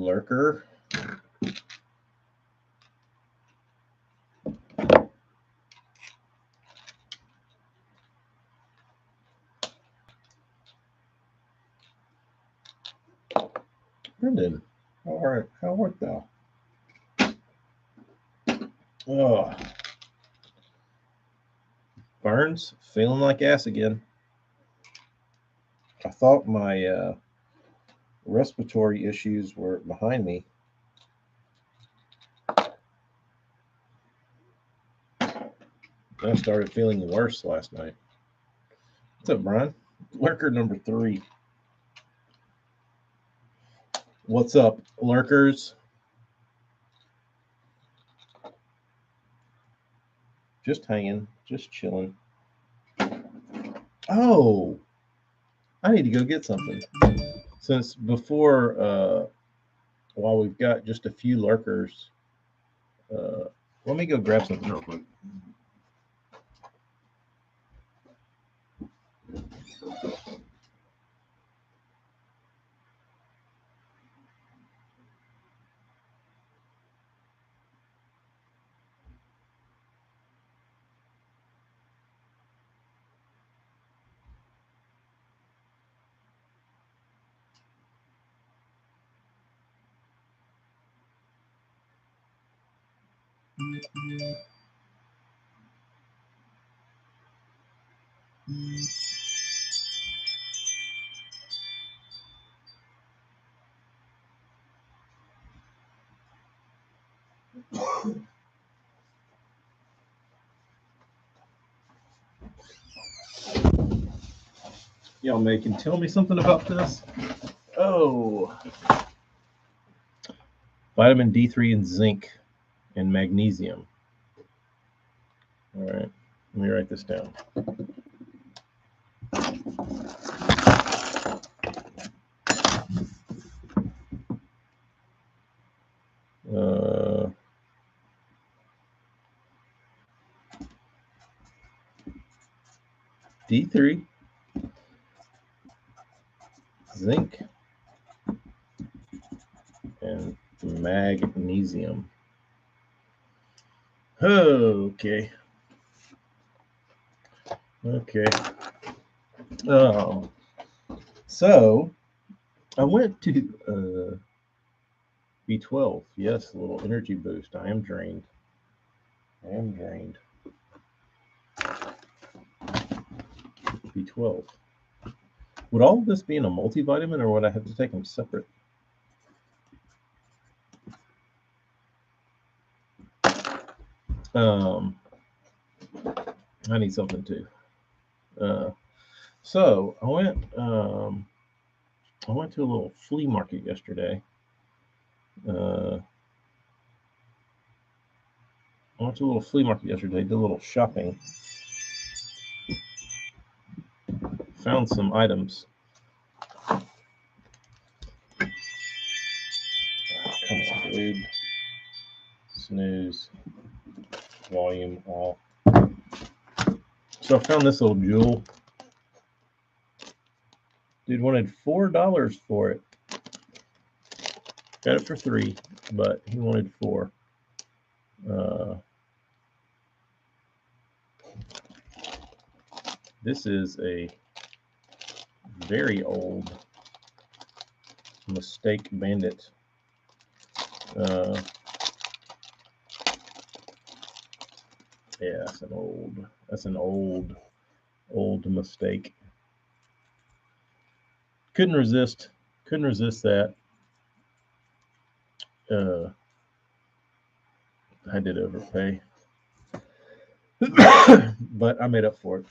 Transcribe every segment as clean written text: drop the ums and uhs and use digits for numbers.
Lurker. Brendan, how art thou? Oh, Burns, feeling like ass again. I thought my respiratory issues were behind me. I started feeling worse last night. What's up, Brian? Lurker number 3. What's up, lurkers? Just hanging, just chilling. Oh, I need to go get something. Since before, while we've got just a few lurkers, let me go grab something real quick. Y'all can tell me something about this? Oh, vitamin D3 and zinc and magnesium. All right, let me write this down. D3, zinc, and magnesium. Okay. So I went to B12. Yes, a little energy boost. I am drained. B12. Would all of this be in a multivitamin, or would I have to take them separate? I need something too. So I went to a little flea market yesterday. I went to a little flea market yesterday, did a little shopping. Found some items. Come on, dude. Snooze. Volume off. So I found this old jewel. Dude wanted $4 for it. Got it for $3, but he wanted $4. This is a very old Mistake Bandit. Yeah, that's an old Mistake. Couldn't resist that. I did overpay, but I made up for it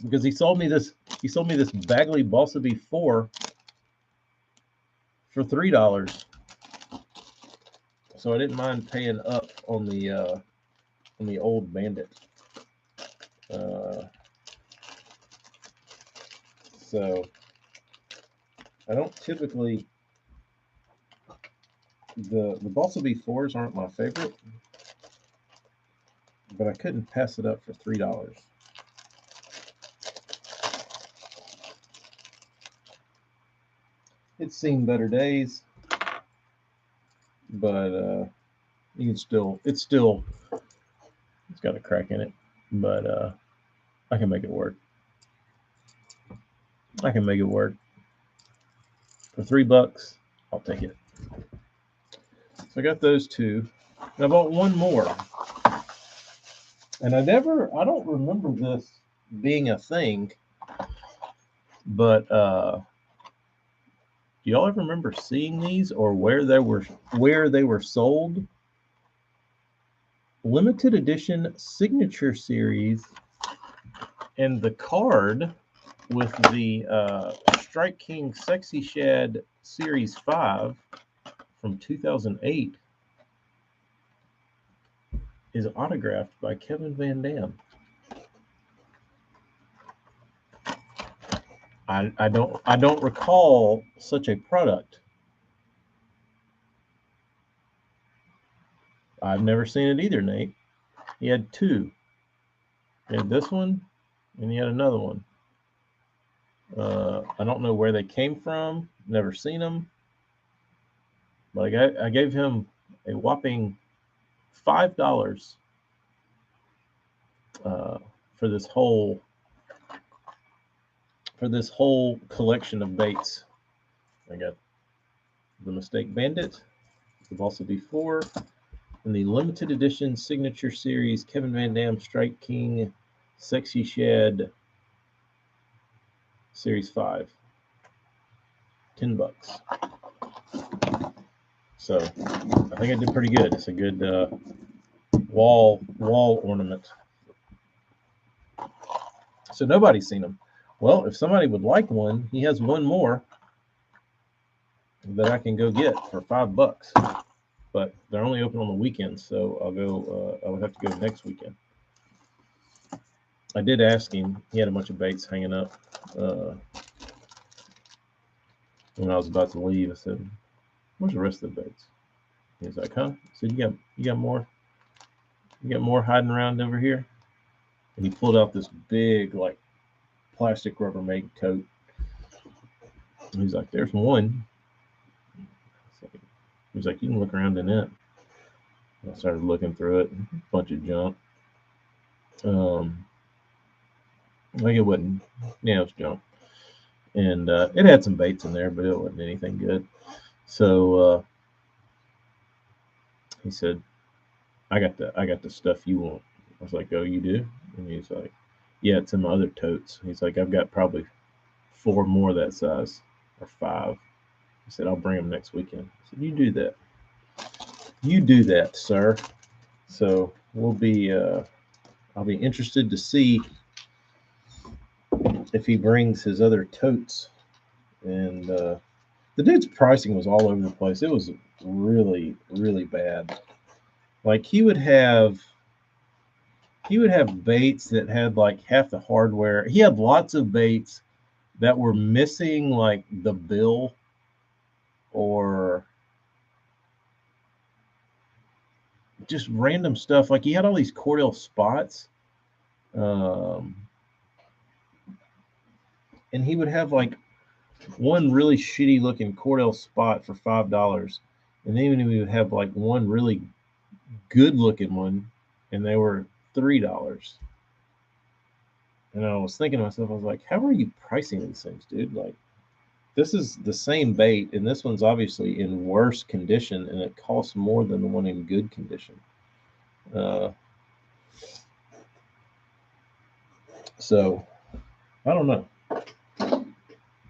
because he sold me this Bagley Balsa V4 for $3. So I didn't mind paying up on the old Bandit. So I don't typically, the Balsa V4s aren't my favorite, but I couldn't pass it up for $3. It's seen better days. but you can still, it's got a crack in it, but I can make it work. I can make it work. For $3, I'll take it. So I got those two. And I bought one more. And I don't remember this being a thing, but do y'all ever remember seeing these or where they were sold? Limited edition signature series, and the card with the Strike King Sexy Shad Series 5 from 2008 is autographed by Kevin Van Dam. I don't recall such a product. I've never seen it either, Nate. He had two. He had this one, and he had another one. I don't know where they came from. Never seen them. But I gave him a whopping $5 for this whole collection of baits. I got the Mistake Bandit, the Varsity 4, and the limited edition signature series Kevin Van Dam Strike King Sexy Shad Series 5. $10. So I think I did pretty good. It's a good wall ornament. So nobody's seen them. Well, if somebody would like one, he has one more that I can go get for $5. But they're only open on the weekends, so I'll go. I would have to go next weekend. I did ask him. He had a bunch of baits hanging up. When I was about to leave, I said, "Where's the rest of the baits?" He's like, "Huh?" I said, "You got more? You got more hiding around over here?" And he pulled out this big, like, plastic Rubbermaid tote. And he's like, "There's one." He's like, "You can look around in it." I started looking through it, a bunch of junk. Like it wasn't, yeah, it was junk, and it had some baits in there, but it wasn't anything good. So he said, "I got the stuff you want." I was like, "Oh, you do?" And he's like, "Yeah, it's in my other totes." He's like, "I've got probably 4 more that size, or 5." He said, "I'll bring them next weekend." I said, "You do that. You do that, sir." So we'll be. I'll be interested to see if he brings his other totes. And the dude's pricing was all over the place. It was really, really bad. Like he would have baits that had like half the hardware. He had lots of baits that were missing like the bill, or just random stuff. Like he had all these Cordell spots. And he would have like one really shitty looking Cordell spot for $5. And then he would have like one really good looking one, and they were $3. And I was thinking to myself, I was like, how are you pricing these things, dude? Like, this is the same bait, and this one's obviously in worse condition, and it costs more than the one in good condition. So I don't know.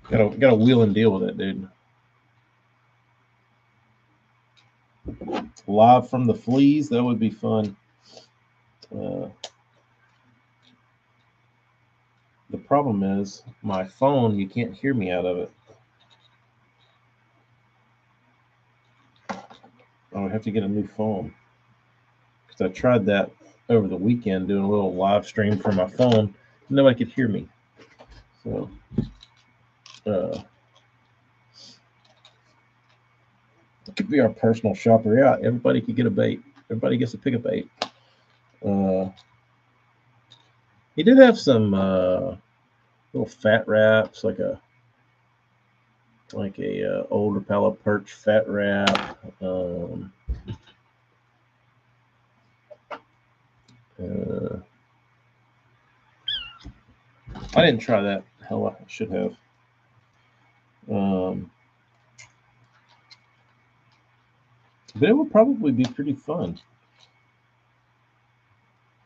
Got to wheel and deal with it, dude. Live from the fleas, that would be fun. The problem is my phone, you can't hear me out of it. I would have to get a new phone, because I tried that over the weekend, doing a little live stream from my phone. Nobody could hear me. So it could be our personal shopper. Yeah, everybody could get a bait. Everybody gets to pick a bait. He did have some little fat wraps, like a old Rapala perch fat wrap. I didn't try that. Hell, I should have. But it would probably be pretty fun.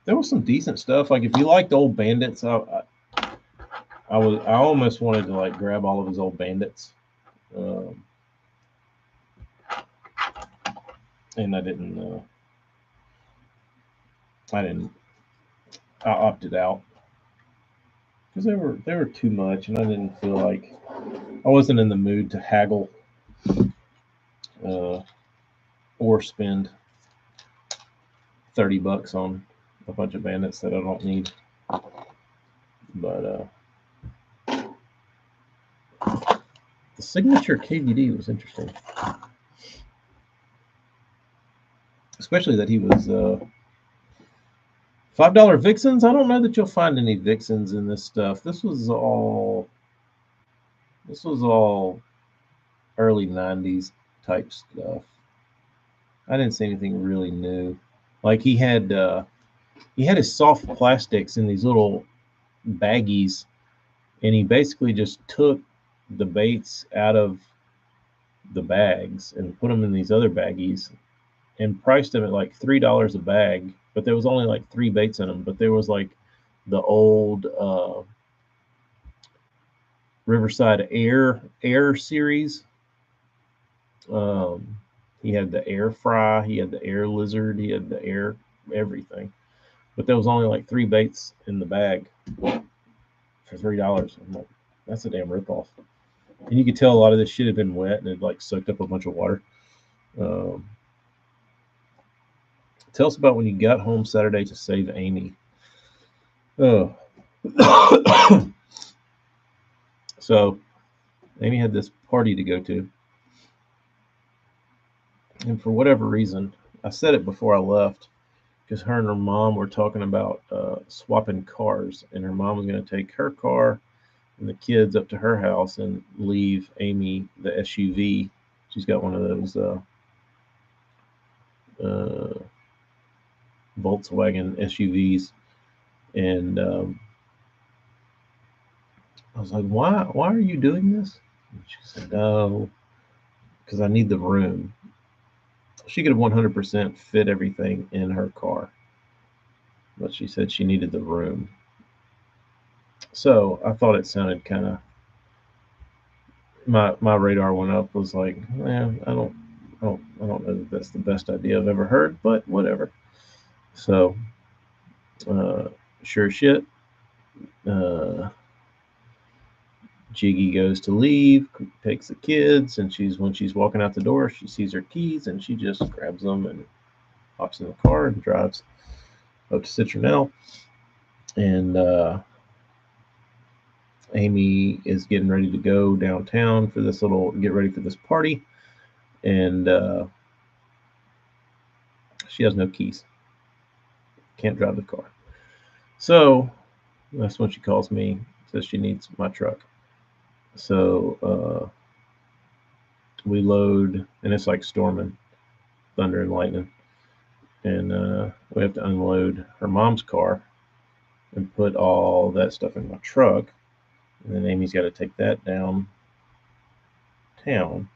There was some decent stuff. Like if you liked old Bandits, I almost wanted to like grab all of his old Bandits, and I didn't. I opted out because they were too much, and I didn't feel like I wasn't in the mood to haggle or spend $30 on a bunch of Bandits that I don't need. But the signature KVD was interesting, especially that he was $5 Vixens. I don't know that you'll find any Vixens in this stuff. This was all early 90s type stuff. I didn't see anything really new. Like he had his soft plastics in these little baggies, and he basically just took the baits out of the bags and put them in these other baggies and priced them at like $3 a bag, but there was only like 3 baits in them. But there was like the old Riverside Air series. He had the Air Fry, he had the Air Lizard, he had the Air everything, but there was only like 3 baits in the bag for $3. I'm like, that's a damn ripoff. And you could tell a lot of this shit had been wet and it like soaked up a bunch of water. Tell us about when you got home Saturday to save Amy. Oh. So Amy had this party to go to. And for whatever reason, I said it before I left, because her and her mom were talking about swapping cars. And her mom was going to take her car and the kids up to her house and leave Amy the SUV. She's got one of those Volkswagen SUVs. And I was like, why are you doing this? And she said, no, because I need the room. She could have 100% fit everything in her car, but she said she needed the room. So I thought it sounded kind of, my radar went up, was like, I don't know that that's the best idea I've ever heard, but whatever. So sure shit, Jiggy goes to leave, takes the kids, and when she's walking out the door, she sees her keys and she just grabs them and hops in the car and drives up to Citronelle. And Amy is getting ready to go downtown for this get ready for this party, and she has no keys, can't drive the car. So that's when she calls me, says she needs my truck. So we load, and it's like storming, thunder and lightning, and we have to unload her mom's car and put all that stuff in my truck, and then Amy's got to take that downtown. And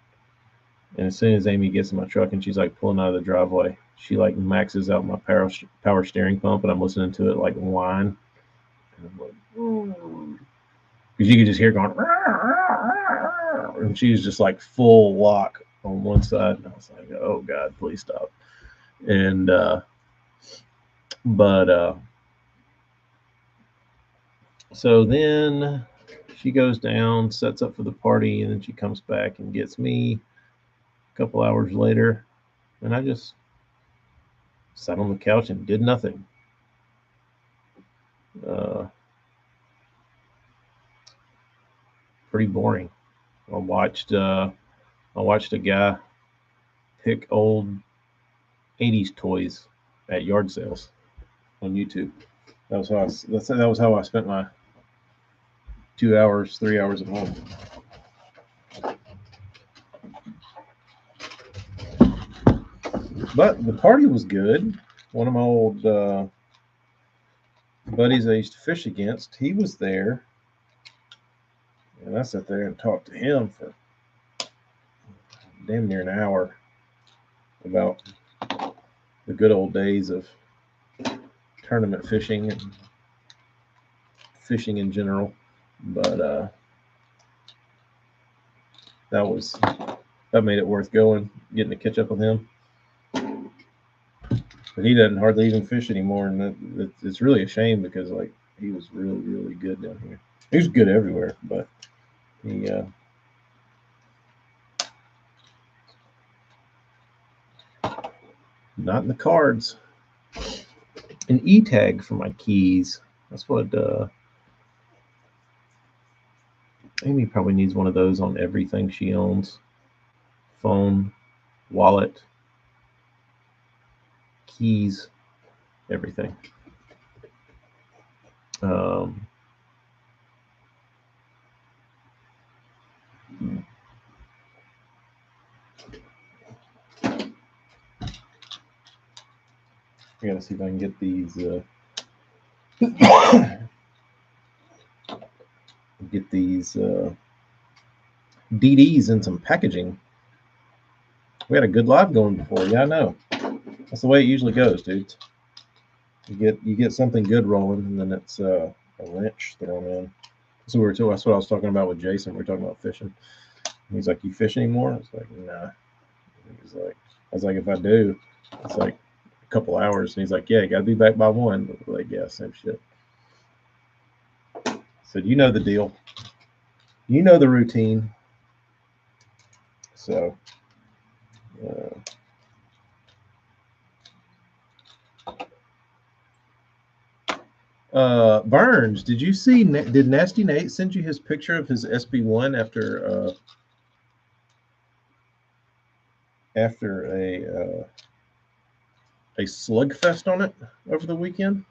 as soon as Amy gets in my truck and she's like pulling out of the driveway, she like maxes out my power steering pump, and I'm listening to it like whine, and I'm like, because you could just hear going, and she's just like full lock on one side, and I was like, oh God, please stop. And so then she goes down, sets up for the party, and then she comes back and gets me a couple hours later, and I just sat on the couch and did nothing. Pretty boring. I watched a guy pick old 80s toys at yard sales on YouTube. That was how I spent my 3 hours at home. But the party was good. One of my old buddies I used to fish against, he was there, And I sat there and talked to him for damn near an hour about the good old days of tournament fishing and fishing in general. But that made it worth going, getting to catch up with him. But he doesn't hardly even fish anymore, and it's really a shame because like he was really, really good down here. He was good everywhere, but he not in the cards. An E-tag for my keys. That's what Amy probably needs one of those on everything she owns. Phone, wallet, keys, everything. I gotta see if I can get these DDs in some packaging. We had a good live going before. Yeah, I know. That's the way it usually goes, dudes. You get something good rolling, and then it's a wrench thrown in. So that's what I was talking about with Jason. We were talking about fishing. And he's like, "You fish anymore?" I was like, "Nah." He's like, "I was like, if I do, it's like a couple hours." And he's like, "Yeah, you gotta be back by 1." But like, yeah, same shit. I said, "You know the deal. You know the routine." So. Burns, did you see? Did Nasty Nate send you his picture of his SB1 after a slugfest on it over the weekend?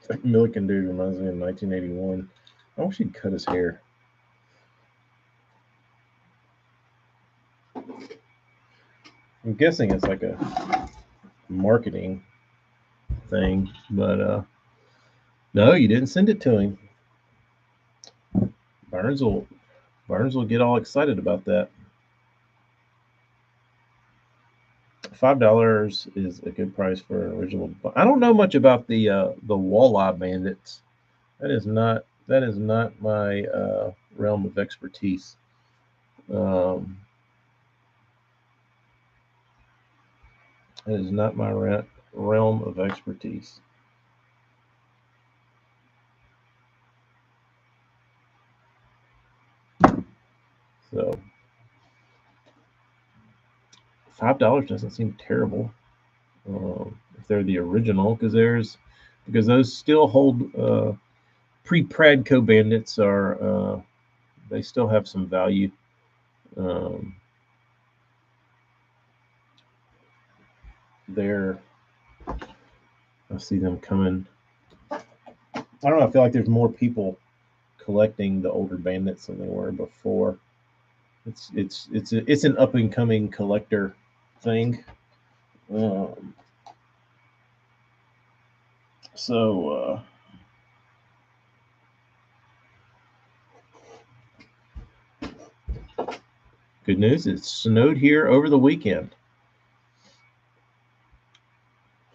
That Milliken dude reminds me of 1981. I wish he'd cut his hair. I'm guessing it's like a marketing thing, but no, you didn't send it to him. Burns will get all excited about that. $5 is a good price for an original. I don't know much about the walleye bandits. That is not my realm of expertise. That is not my realm of expertise. So $5 doesn't seem terrible if they're the original, because those still hold pre-Pradco bandits are they still have some value. I see them coming. I don't know. I feel like there's more people collecting the older bandits than they were before. It's an up and coming collector thing. So good news, it snowed here over the weekend.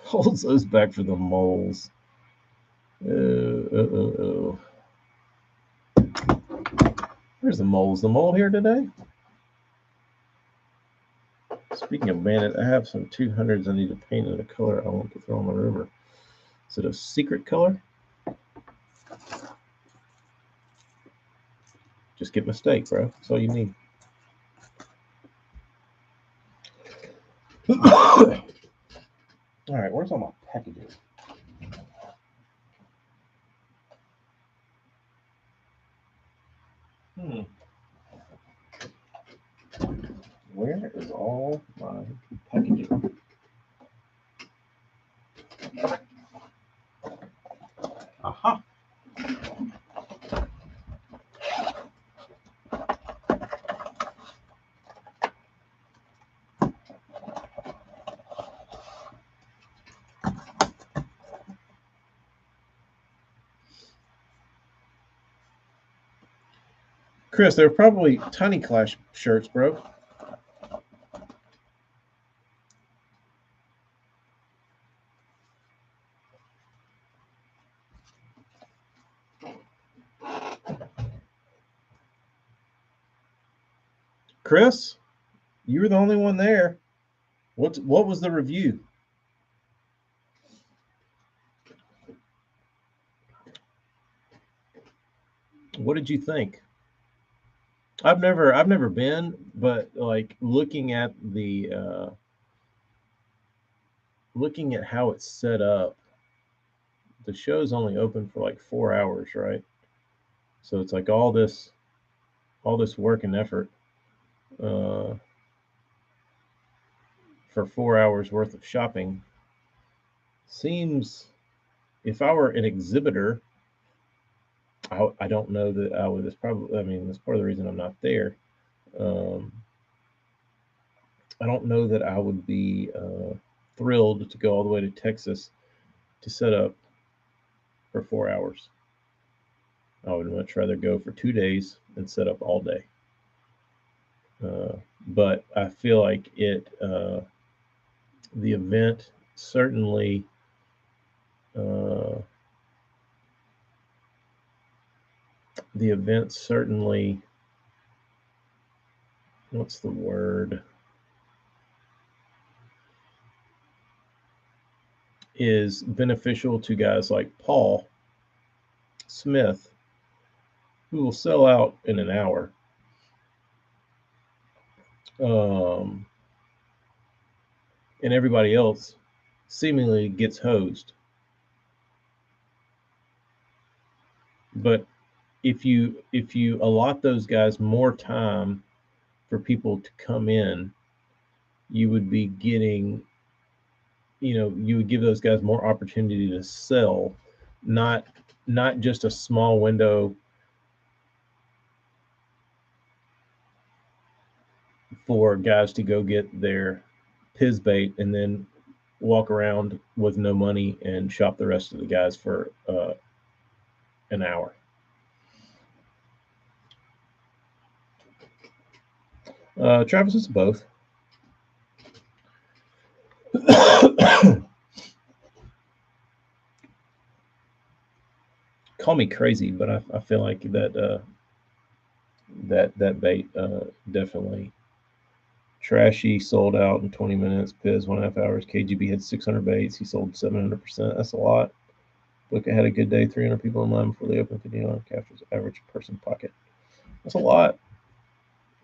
Holds those back for the moles. Where's the moles? The mole here today? Speaking of bandit, I have some 200s I need to paint in a color I want to throw on the river. Is it a secret color? Just get my steak, bro. That's all you need. All right, where's all my packages? Where is all my packaging? Aha. Chris, they're probably Tiny Clash shirts, bro. Chris, you were the only one there. What was the review? What did you think? I've never been, but like looking at how it's set up, the show's only open for like 4 hours, right? So it's like all this work and effort uh, for 4 hours worth of shopping. Seems, if I were an exhibitor, I don't know that I would. That's probably, I mean, that's part of the reason I'm not there. Um, I don't know that I would be thrilled to go all the way to Texas to set up for 4 hours. I would much rather go for 2 days and set up all day. But I feel like the event certainly what's the word, is beneficial to guys like Paul Smith, who will sell out in an hour. And everybody else seemingly gets hosed. But if you allot those guys more time for people to come in, you would be getting, you would give those guys more opportunity to sell, not just a small window for guys to go get their piz bait and then walk around with no money and shop the rest of the guys for an hour. Travis, it's both. Call me crazy, but I feel like that bait definitely trashy, sold out in 20 minutes. Piz 1.5 hours. KGB had 600 baits. He sold 700%. That's a lot. Look, I had a good day. 300 people in line before they opened. 59 captures average person pocket. That's a lot.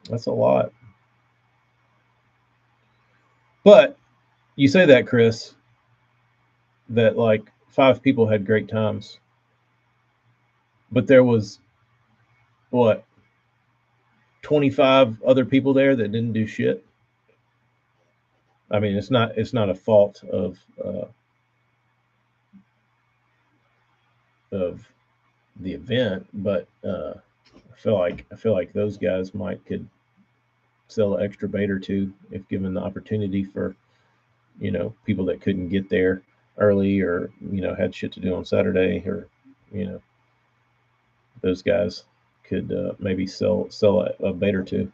That's a lot. But you say that, Chris, that like 5 people had great times, but there was what, 25 other people there that didn't do shit. I mean, it's not a fault of the event, but I feel like those guys could sell an extra bait or two if given the opportunity, for people that couldn't get there early, or had shit to do on Saturday, or those guys could maybe sell a bait or two.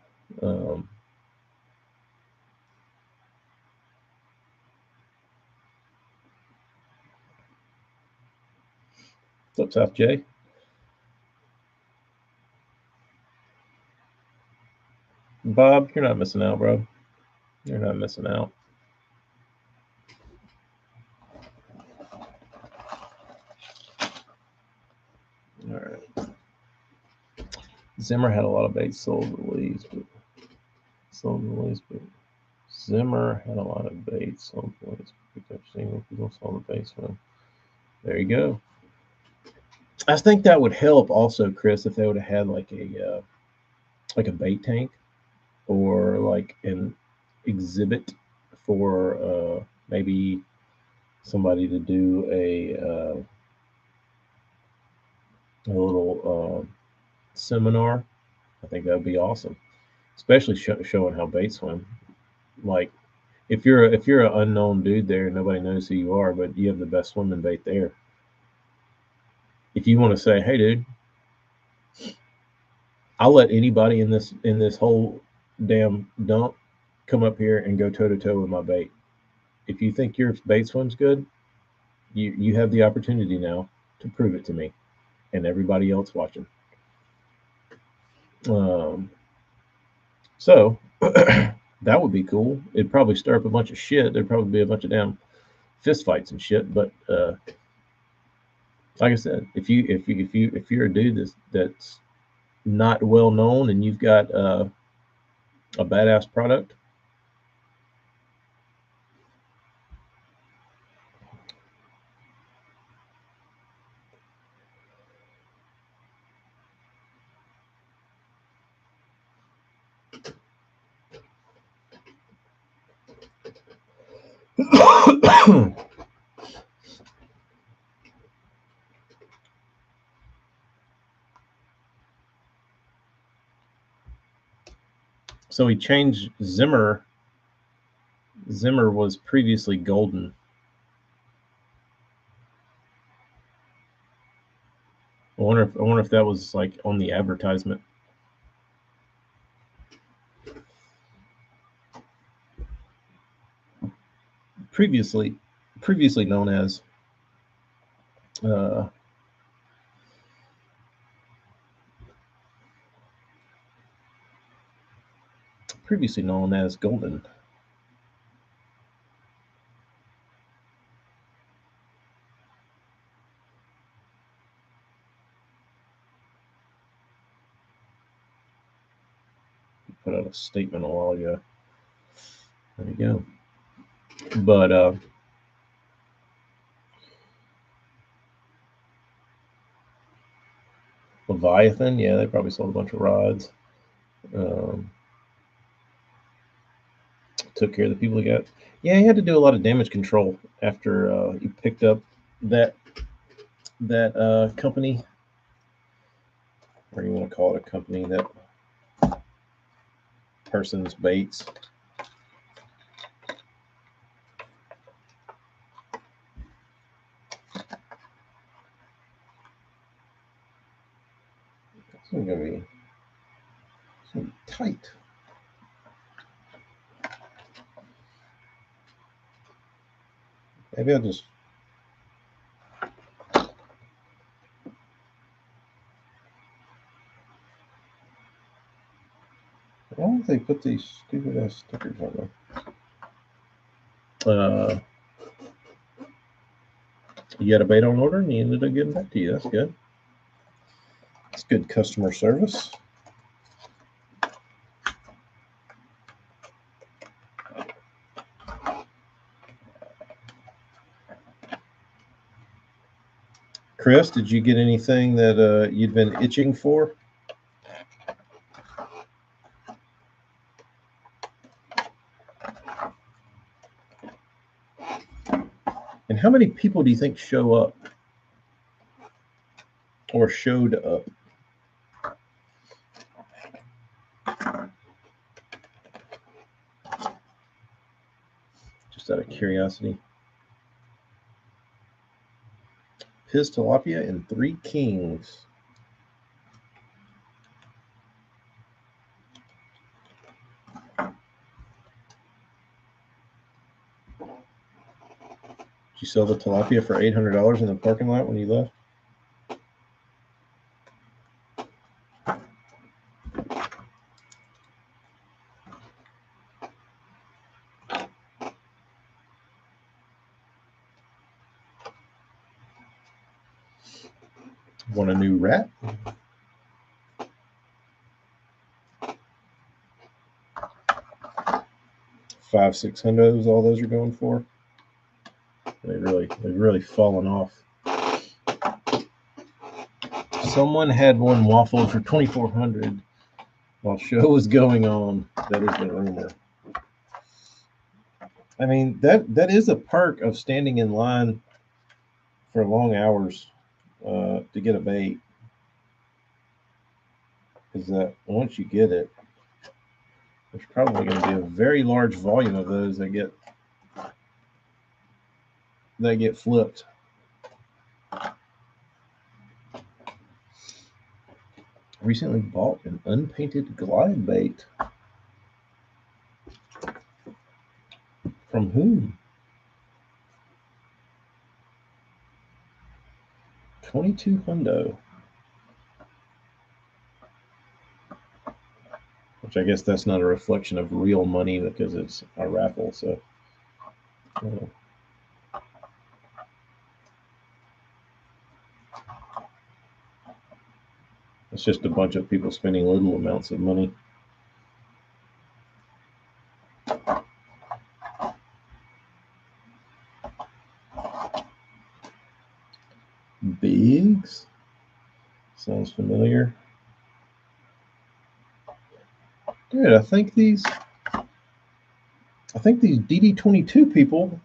What's up, Jay? Bob, you're not missing out, bro. You're not missing out. All right. Zimmer had a lot of baits sold release, but Zimmer had a lot of baits sold release. Picked up single people sold the baits from. There you go. I think that would help also, Chris, if they would have had like a bait tank, or like an exhibit for maybe somebody to do a little seminar. I think that would be awesome, especially showing how bait swim. Like, if you're an unknown dude there, nobody knows who you are, but you have the best swimming bait there. If you want to say, "Hey, dude, I'll let anybody in this whole damn dump come up here and go toe to toe with my bait. If you think your bait swim's good, you have the opportunity now to prove it to me and everybody else watching. So that would be cool. It'd probably stir up a bunch of shit. There'd probably be a bunch of damn fist fights and shit. But like I said, if you're a dude that's not well known and you've got a badass product, so he changed Zimmer. Zimmer was previously Golden. I wonder if that was like on the advertisement. Previously known as Golden. Put out a statement a while ago. There you go. But Leviathan, yeah, they probably sold a bunch of rods. Took care of the people he got. Yeah, he had to do a lot of damage control after he picked up that company, or you want to call it a company, that person's baits. It's gonna be tight. Maybe I'll just. Why don't they put these stupid ass stickers on there? You got a bait on order and he ended up getting back to you. That's good. That's good customer service. Chris, did you get anything that you'd been itching for? And how many people do you think show up or showed up? Just out of curiosity. Piz tilapia and 3 kings. Did you sell the tilapia for $800 in the parking lot when you left? Want a new rat? $500, $600, all those are going for. They've really fallen off. Someone had one waffle for $2,400 while show was going on. That is the rumor. I mean, that is a perk of standing in line for long hours to get a bait. Is that once you get it, there's probably going to be a very large volume of those that get flipped. Recently bought an unpainted glide bait. From whom? 22 hundo. Which I guess that's not a reflection of real money because it's a raffle. So, it's just a bunch of people spending little amounts of money. Biggs? Sounds familiar. Dude, I think these DD22 people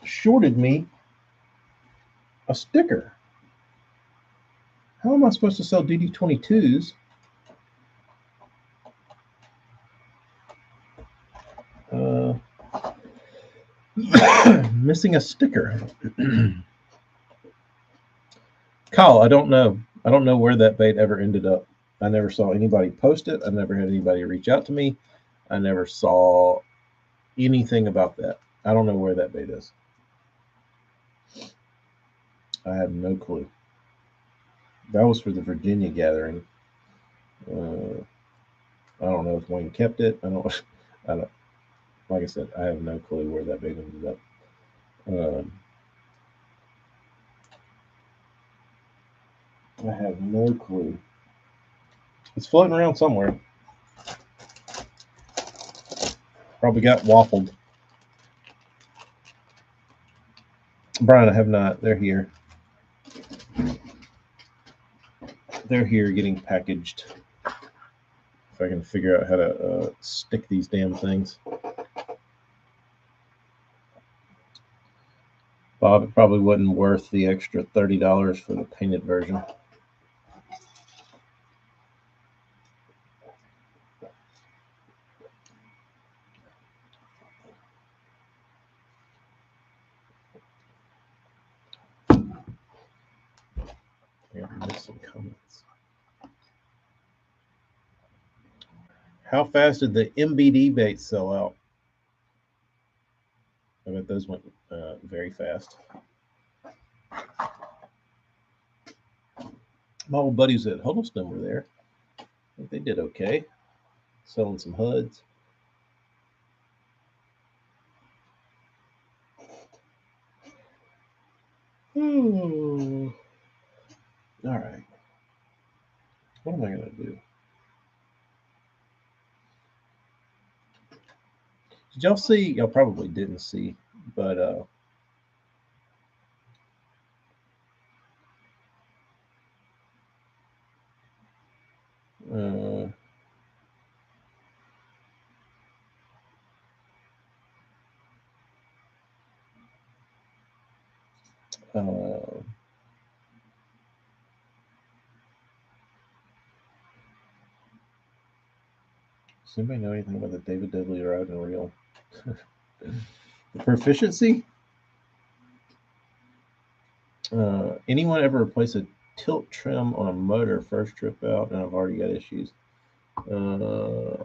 shorted me a sticker. How am I supposed to sell DD22s? Missing a sticker. Kyle, I don't know. I don't know where that bait ever ended up. I never saw anybody post it. I never had anybody reach out to me. I never saw anything about that. I don't know where that bait is. I have no clue. That was for the Virginia gathering. I don't know if Wayne kept it. I don't. Like I said, I have no clue where that bait ended up. I have no clue. It's floating around somewhere. Probably got waffled. Brian, I have not. They're here. They're here getting packaged. If I can figure out how to stick these damn things. Bob, it probably wasn't worth the extra $30 for the painted version. I missed some comments. How fast did the MBD baits sell out? I bet those went very fast. My old buddies at Huddleston were there. I think they did okay. Selling some HUDs. Ooh. All right. What am I going to do? Did y'all see? Y'all probably didn't see, but does anybody know anything about the David Dudley rod and reel? The proficiency? Anyone ever replace a tilt trim on a motor first trip out? And I've already got issues.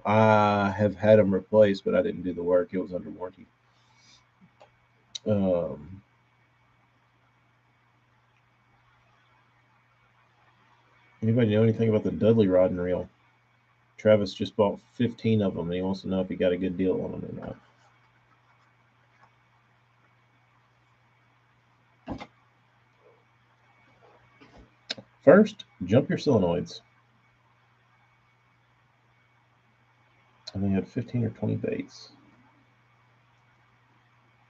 I have had them replaced, but I didn't do the work. It was under warranty. Anybody know anything about the Dudley rod and reel? Travis just bought 15 of them, and he wants to know if he got a good deal on them or not. First, jump your solenoids. And they had 15 or 20 baits.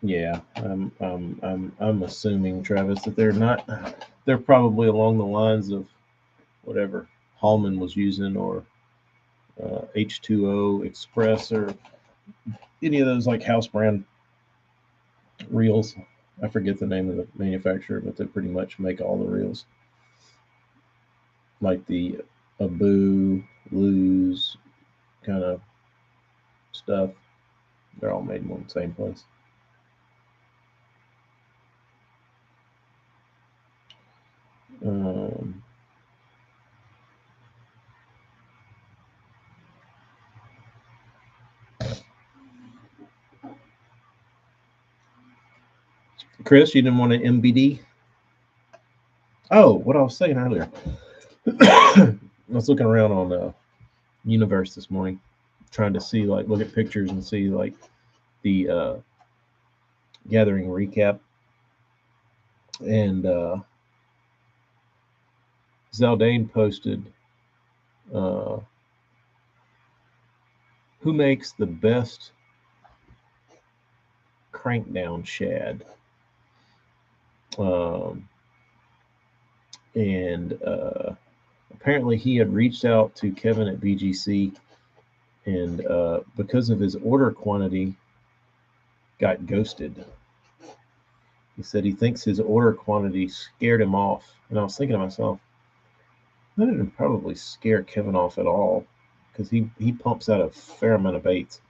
Yeah, I'm assuming, Travis, that they're not. They're probably along the lines of whatever Hallman was using, or H2O Express, or any of those like house brand reels. I forget the name of the manufacturer, but they pretty much make all the reels, like the Abu, Luz kind of stuff. They're all made in one same place. Chris, you didn't want an MBD? Oh, what I was saying earlier. I was looking around on Universe this morning, trying to see, like, look at pictures and see, like, the gathering recap. And Zaldane posted, uh, who makes the best crankdown shad? Um, and apparently he had reached out to Kevin at BGC, and because of his order quantity, got ghosted. He said he thinks his order quantity scared him off. And I was thinking to myself, that didn't probably scare Kevin off at all, because he pumps out a fair amount of baits.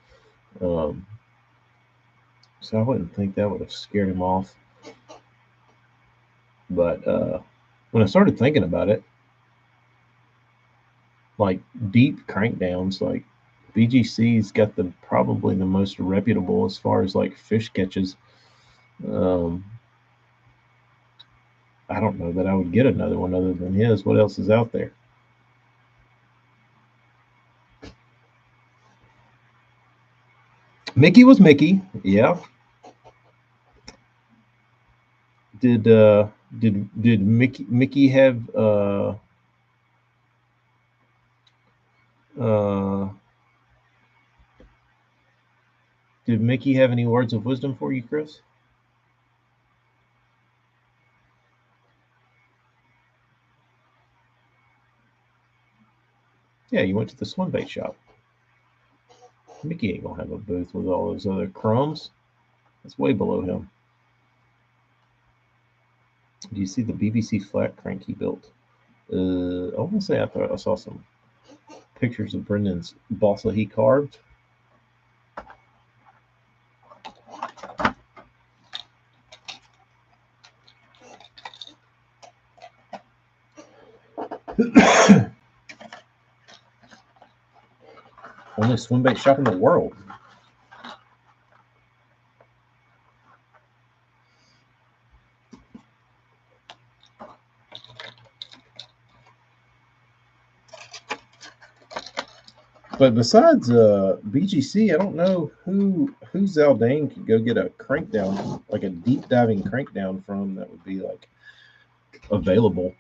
So I wouldn't think that would have scared him off. But when I started thinking about it, like deep crankdowns, like BGC's got probably the most reputable as far as like fish catches. I don't know that I would get another one other than his. What else is out there? Mickey was Mickey, yeah. Did Mickey have did Mickey have any words of wisdom for you, Chris? Yeah, you went to the swim bait shop. Mickey ain't gonna have a booth with all those other crumbs. That's way below him. Do you see the BBC flat crank he built? I want to say I thought I saw some pictures of Brendan's balsa he carved. Only swim bait shop in the world. But besides BGC, I don't know who Zaldane could go get a crank down, like a deep diving crank down from, that would be like available.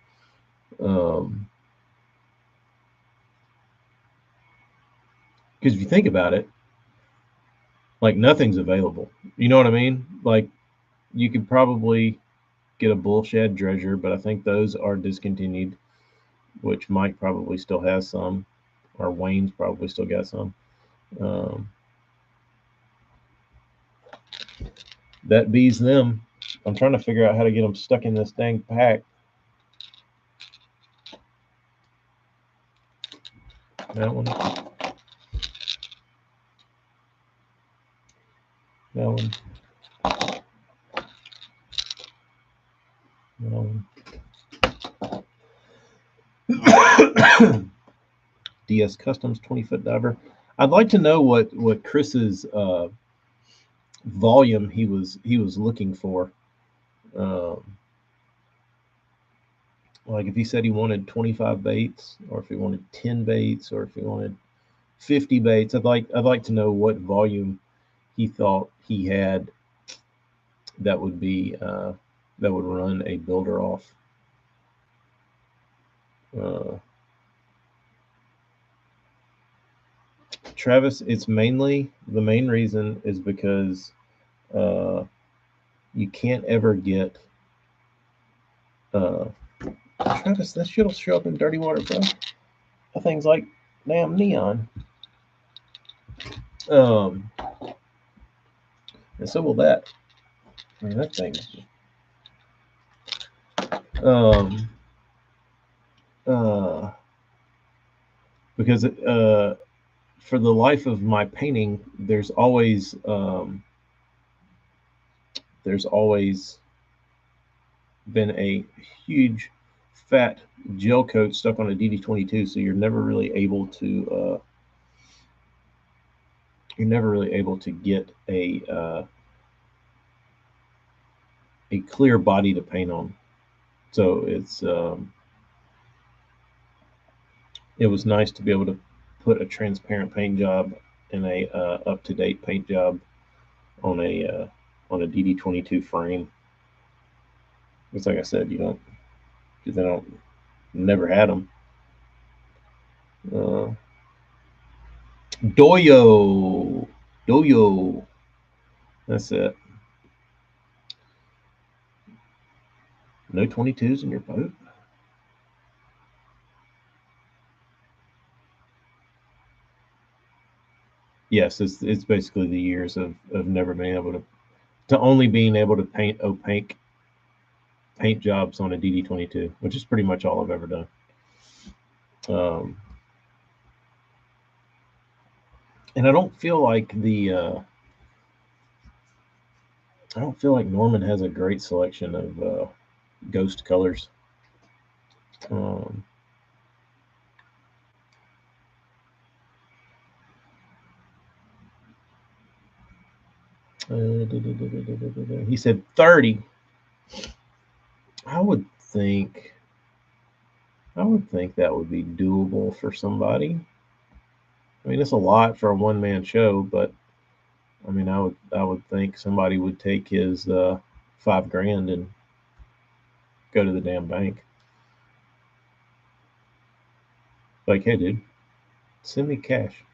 Because if you think about it, like nothing's available. You know what I mean? Like you could probably get a bull shad dredger, but I think those are discontinued, which Mike probably still has some, or Wayne's probably still got some. That bees them. I'm trying to figure out how to get them stuck in this dang pack. That one. That one. DS Customs 20-foot diver. I'd like to know what Chris's volume he was looking for. Like if he said he wanted 25 baits, or if he wanted 10 baits, or if he wanted 50 baits. I'd like to know what volume he thought he had that would be that would run a builder off. Travis, it's mainly, the main reason is because you can't ever get Travis, that shit'll show up in dirty water, bro. That thing's like damn neon. And so will that. I mean, that thing. Because for the life of my painting, there's always been a huge fat gel coat stuck on a DD22, so you're never really able to get a clear body to paint on. So it was nice to be able to put a transparent paint job and a up-to-date paint job on a DD22 frame. It's like I said, you don't, because they don't, never had them. Uh, Doyo, that's it. No 22s in your boat? Yes, it's basically the years of never being able to only being able to paint opaque paint jobs on a DD22, which is pretty much all I've ever done. Um, and I don't feel like I don't feel like Norman has a great selection of ghost colors. Um, he said 30. I would think that would be doable for somebody. I mean, it's a lot for a one-man show, but I mean, I would think somebody would take his $5,000 and go to the damn bank. Like, hey, dude, send me cash.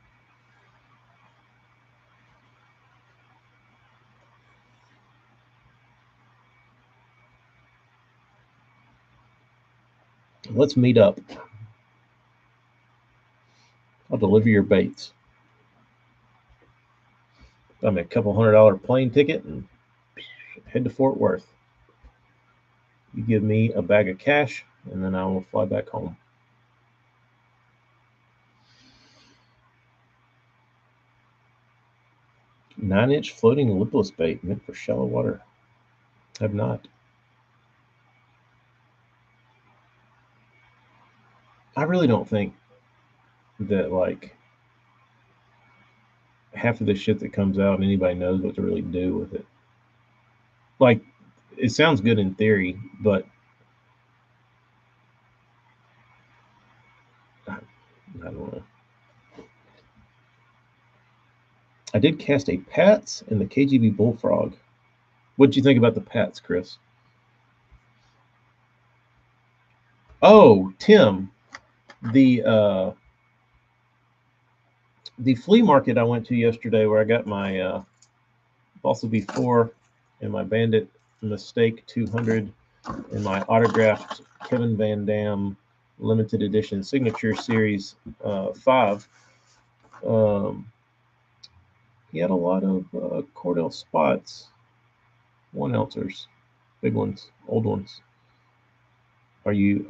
Let's meet up. I'll deliver your baits. I mean, a couple $100 plane ticket and head to Fort Worth. You give me a bag of cash, and then I will fly back home. 9-inch floating lipless bait meant for shallow water. Have not. I really don't think that like half of the shit that comes out anybody knows what to really do with it. Like, it sounds good in theory, but I don't know. I did cast a Pats and the KGB Bullfrog. What'd you think about the Pats, Chris? Oh, Tim, the flea market I went to yesterday, where I got my Balsa V4 and my Bandit Mistake 200 and my autographed Kevin Van Dam limited edition signature series 5. He had a lot of Cordell spots, 1-ouncers, big ones, old ones. Are you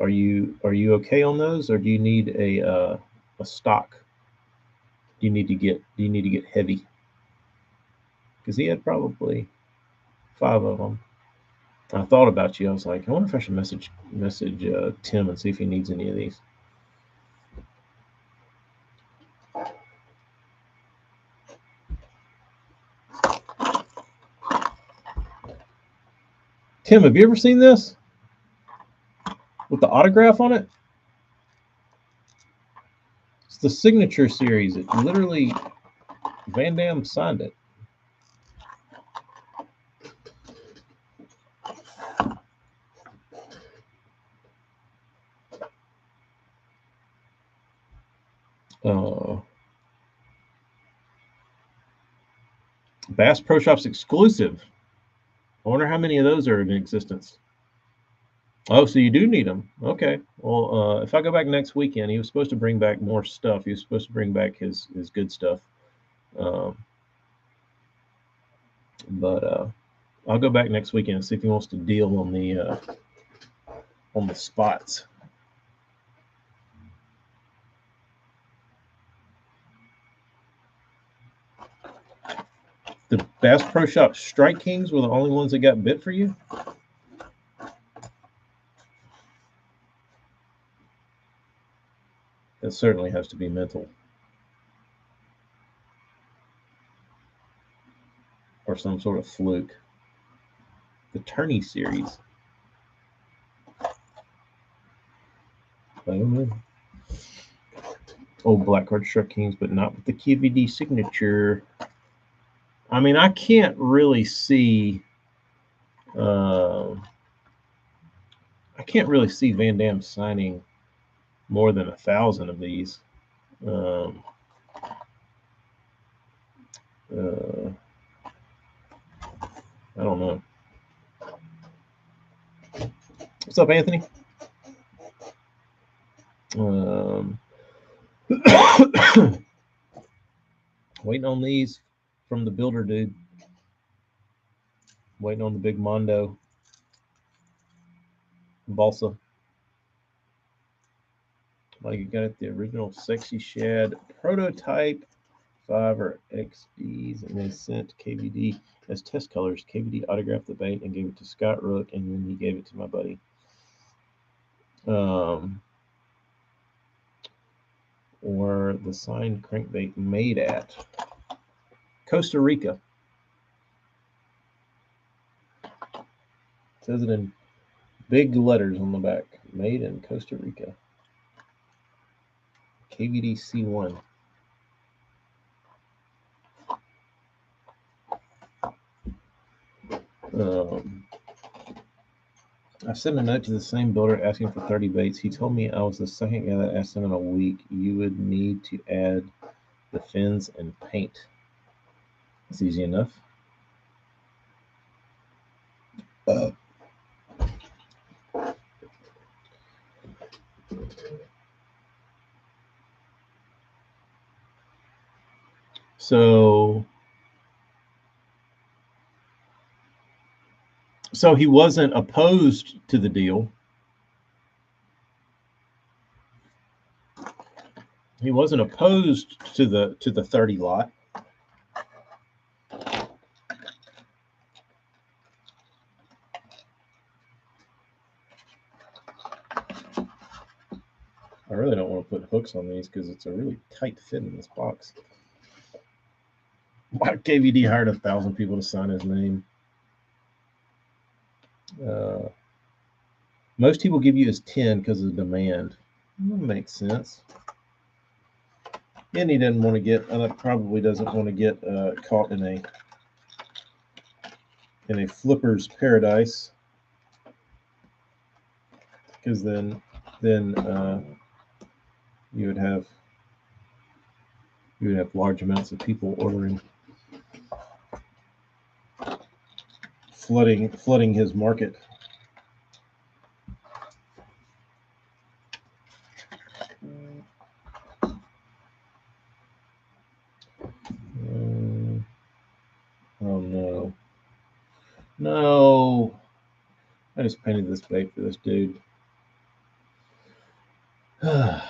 okay on those, or do you need a stock? Do you need to get heavy? Because he had probably 5 of them. I thought about you. I was like, I wonder if I should message Tim and see if he needs any of these. Tim, have you ever seen this with the autograph on it? It's the signature series. It literally, Van Dam signed it. Bass Pro Shops exclusive. I wonder how many of those are in existence. Oh, so you do need them. Okay. Well, if I go back next weekend, he was supposed to bring back more stuff. He was supposed to bring back his good stuff. Um, but I'll go back next weekend and see if he wants to deal on the spots. The Bass Pro Shop Strike Kings were the only ones that got bit for you? That certainly has to be mental. Or some sort of fluke. the Tourney series. I don't know. Old Black Card Struck Kings, but not with the KVD signature. I mean, I can't really see. I can't really see Van Dam signing more than 1,000 of these. I don't know. What's up, Anthony? Waiting on these from the builder dude. Waiting on the big Mondo. Balsa. Like you got it, the original Sexy Shad prototype 5 or XDs, and they sent KVD as test colors. KVD autographed the bait and gave it to Scott Rook, and then he gave it to my buddy. Or the signed crankbait made at Costa Rica. It says it in big letters on the back. Made in Costa Rica. KVD C1. I sent a note to the same builder asking for 30 baits. He told me I was the second guy that asked him in a week. You would need to add the fins and paint. It's easy enough. So he wasn't opposed to the deal. He wasn't opposed to the 30 lot. I really don't want to put hooks on these because it's a really tight fit in this box. Why KVD hired 1,000 people to sign his name? Most people give you his 10 because of demand. That makes sense. And he doesn't want to get, probably doesn't want to get caught in a flipper's paradise, because then you would have large amounts of people ordering, flooding his market. Oh no. No. I just painted this bait for this dude. That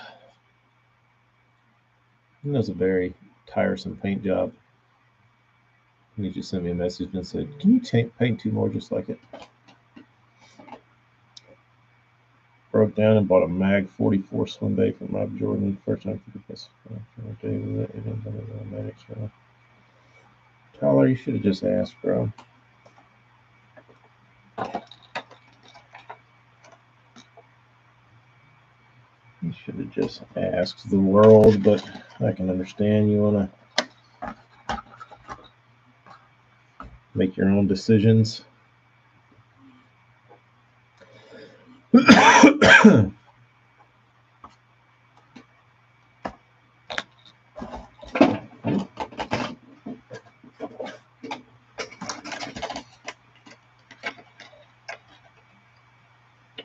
was a very tiresome paint job. And he just sent me a message and said, "Can you paint 2 more just like it?" Broke down and bought a Mag 44 swim bait from Rob Jordan. First time for this. Tyler, you should have just asked, bro. You should have just asked the world, but I can understand you want to make your own decisions.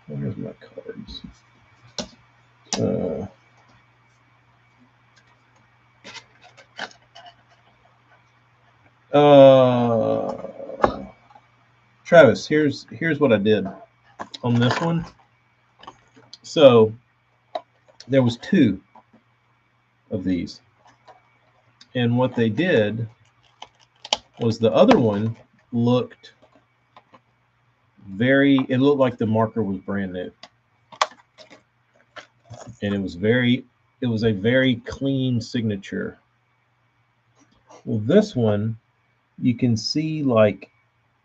Where's my cards? Travis, here's what I did on this one. So there was 2 of these, and what they did was the other one looked it looked like the marker was brand new, and it was a very clean signature. Well, this one, you can see like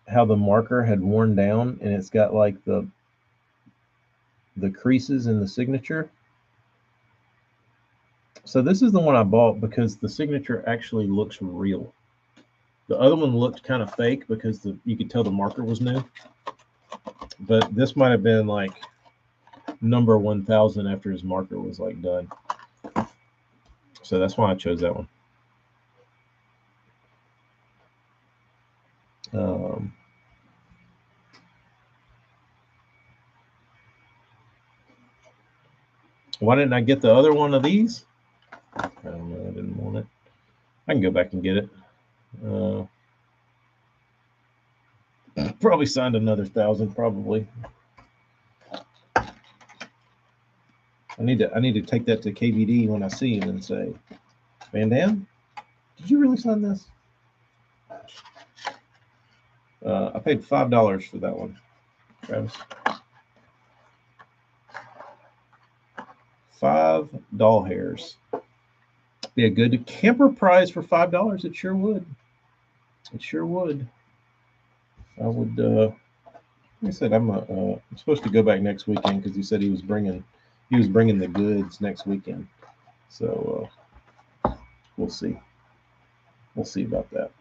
how the marker had worn down, and it's got like the creases in the signature. So this is the one I bought because the signature actually looks real. The other one looked kind of fake because you could tell the marker was new. But this might have been like number 1000 after his marker was like done. So that's why I chose that one. Why didn't I get the other one of these? I don't know. I didn't want it. I can go back and get it. Probably signed another 1,000. Probably. I need to take that to KVD when I see him and say, Van Dam, did you really sign this? I paid $5 for that one, Travis. 5 doll hairs. Be a good camper prize for $5. It sure would. It sure would. I would. Like I said, I'm supposed to go back next weekend because he said he was bringing the goods next weekend. So we'll see. We'll see about that.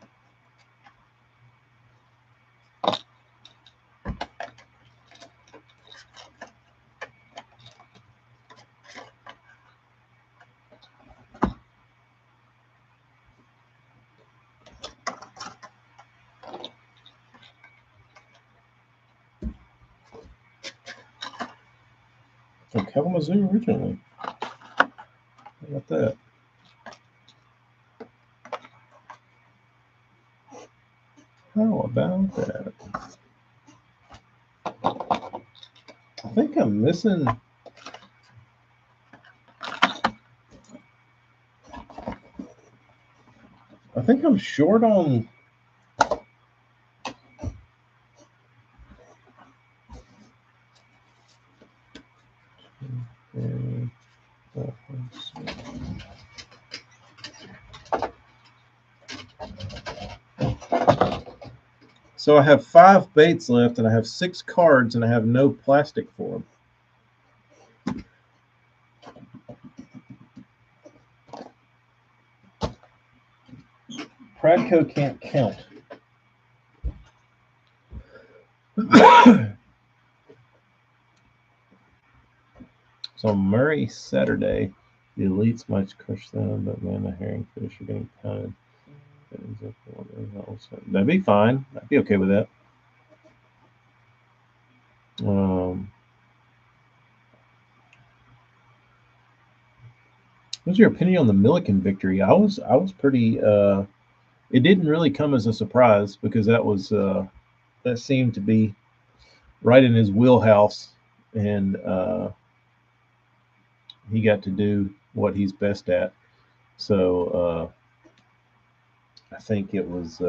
From Kalamazoo originally. How about that? How about that? I think I'm missing. I think I'm short on. So I have 5 baits left, and I have 6 cards, and I have no plastic for them. Pradco can't count. So Murray Saturday, the elites might crush them, but man, the herring fish are getting pounded. That'd be fine. I'd be okay with that. What's your opinion on the Milliken victory? I was pretty. It didn't really come as a surprise because that seemed to be right in his wheelhouse, and he got to do what he's best at. So I think it was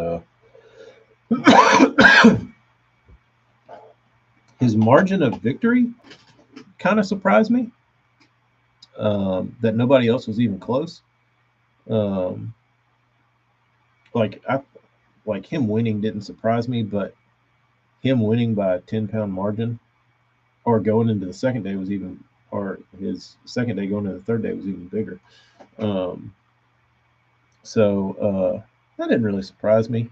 his margin of victory kind of surprised me. That nobody else was even close. Like him winning didn't surprise me, but him winning by a 10-pound margin, or going into the second day was even, or his second day going into the third day was even bigger. So that didn't really surprise me.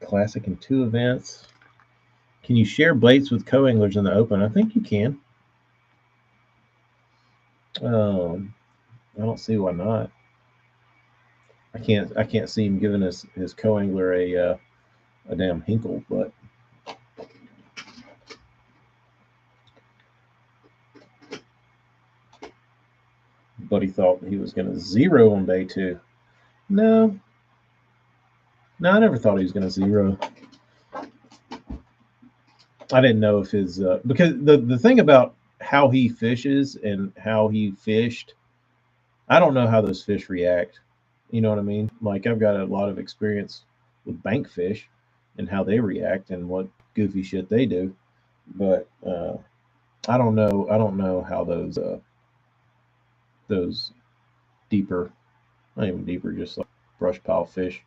Classic in 2 events. Can you share baits with co-anglers in the open? I think you can. I don't see why not. I can't see him giving his co-angler a damn Hinkle, but he thought he was going to zero on day 2. No, I never thought he was going to zero. I didn't know if his because the thing about how he fishes and how he fished, I don't know how those fish react. You know what I mean? Like I've got a lot of experience with bankfish and how they react and what goofy shit they do. But I don't know. I don't know how those deeper, not even deeper, just like brush pile fish,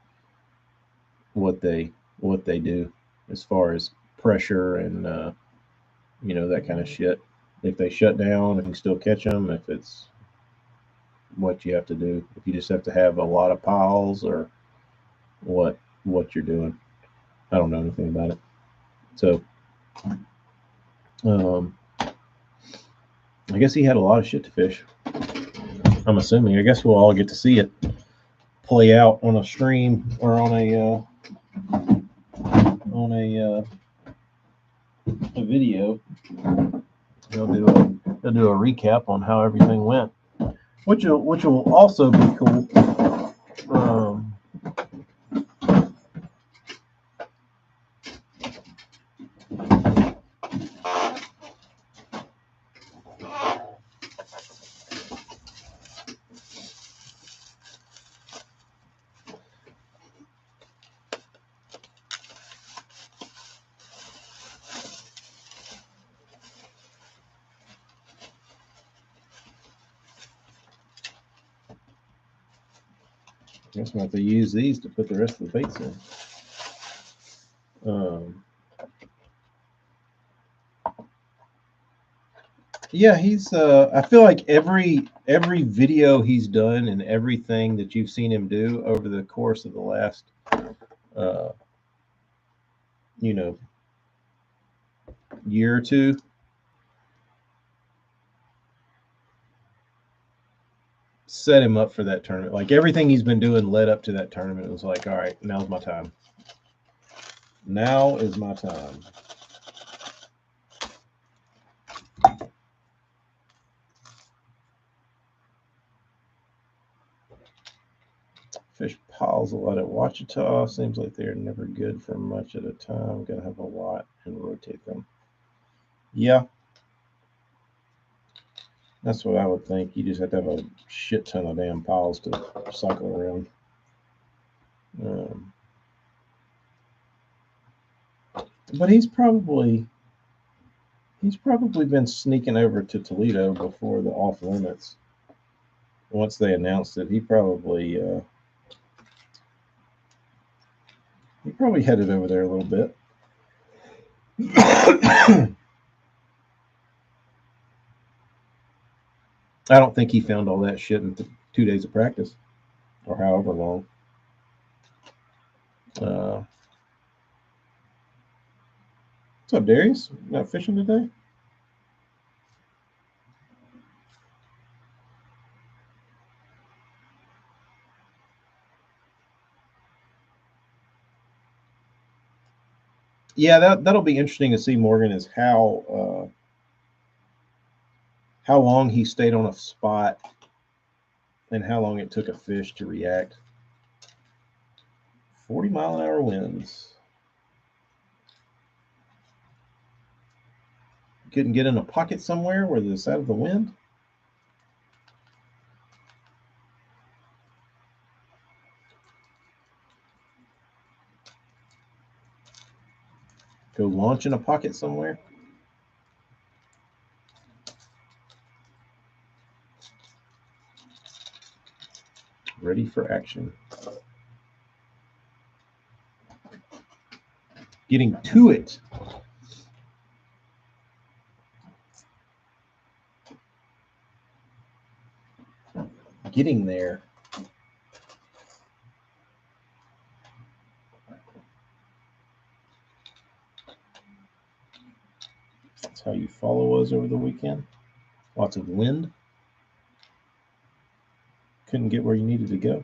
what they do as far as pressure and that kind of shit. If they shut down, if you still catch them, if it's what you have to do, if you just have to have a lot of piles or what you're doing. I don't know anything about it. So um, I guess he had a lot of shit to fish. I'm assuming. I guess we'll all get to see it play out on a stream or on a video. They'll do a recap on how everything went, which will also be cool. Um, I guess we'll have to use these to put the rest of the baits in. Yeah, he's. I feel like every video he's done and everything that you've seen him do over the course of the last, uh, you know, year or two, set him up for that tournament. Like everything he's been doing led up to that tournament, it was like, all right, now's my time. Now is my time. Fish piles a lot at Ouachita. Seems like they're never good for much at a time. Gotta have a lot and rotate them. Yeah. That's what I would think. You just have to have a shit ton of damn piles to cycle around. But he's probably been sneaking over to Toledo before the off limits. Once they announced it, he probably headed over there a little bit. I don't think he found all that shit in 2 days of practice, or however long. What's up, Darius? Not fishing today? Yeah, that'll be interesting to see, Morgan, is how long he stayed on a spot and how long it took a fish to react. 40-mile-an-hour winds. Couldn't get in a pocket somewhere where the side of the wind? Go launch in a pocket somewhere? Ready for action. Getting to it. Getting there. That's how you follow us over the weekend. Lots of wind. Couldn't get where you needed to go.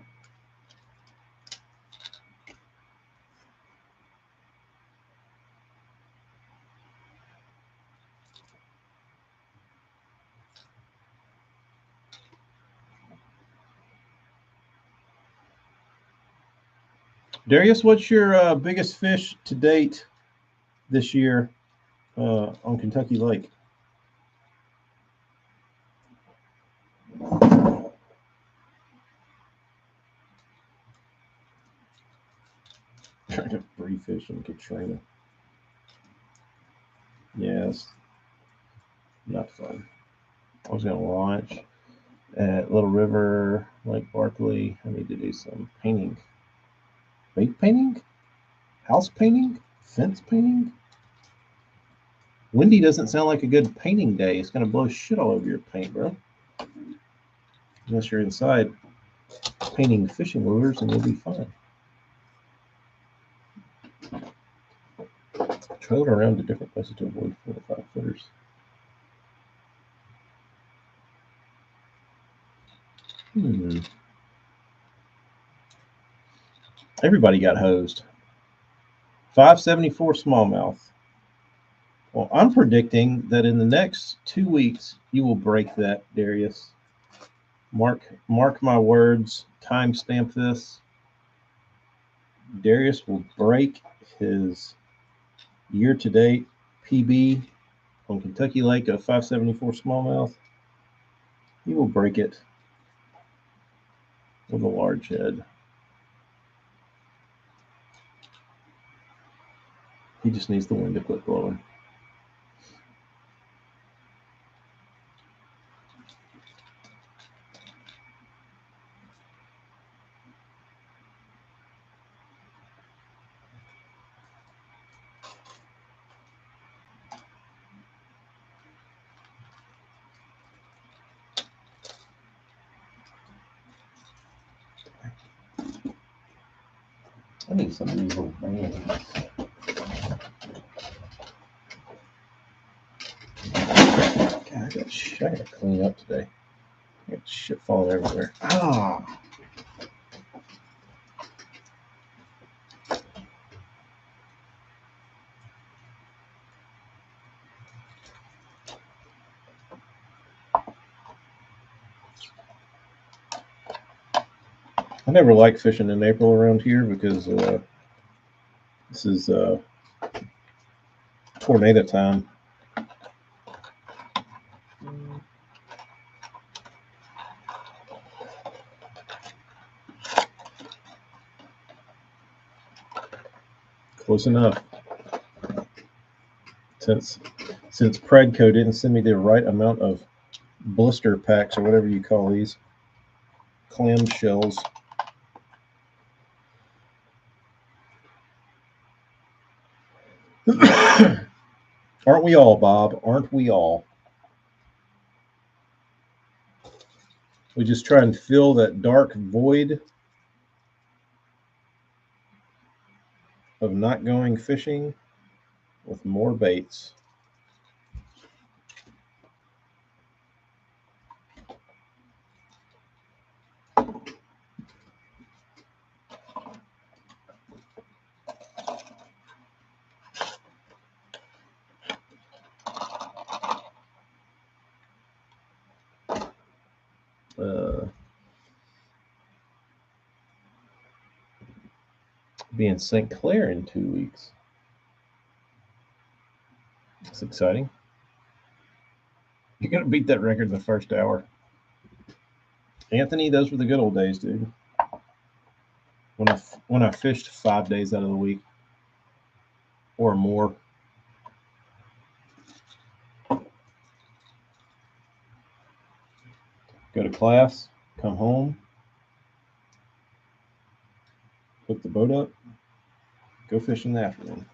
Darius, what's your biggest fish to date this year on Kentucky Lake? Trying to free fish in Katrina. Yes, not fun. I was going to launch at Little River, Lake Barkley. I need to do some painting. Bait painting? House painting? Fence painting? Windy doesn't sound like a good painting day. It's going to blow shit all over your paint, bro. Unless you're inside painting fishing lures, and you'll be fine. Trail around to different places to avoid 4 or 5 footers. Everybody got hosed. 574 smallmouth. Well, I'm predicting that in the next 2 weeks you will break that, Darius. Mark my words. Timestamp this. Darius will break his year-to-date PB on Kentucky Lake of 574 smallmouth. He will break it with a large head. He just needs the wind to quit blowing. I need some of these little bands. God, I got to clean up today. I got shit falling everywhere. Ah. I never like fishing in April around here because this is tornado time. Close enough. Since Pradco didn't send me the right amount of blister packs or whatever you call these clam shells. Aren't we all, Bob? Aren't we all? We just try and fill that dark void of not going fishing with more baits. Be in St. Clair in 2 weeks. That's exciting. You're going to beat that record in the first hour. Anthony, those were the good old days, dude. When I fished 5 days out of the week or more. Go to class, come home, hook the boat up, go fish in the afternoon.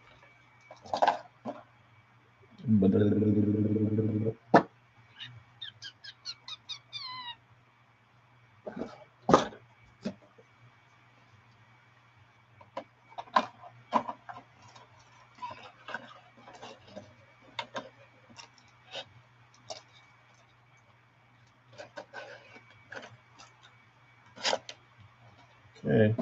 Okay.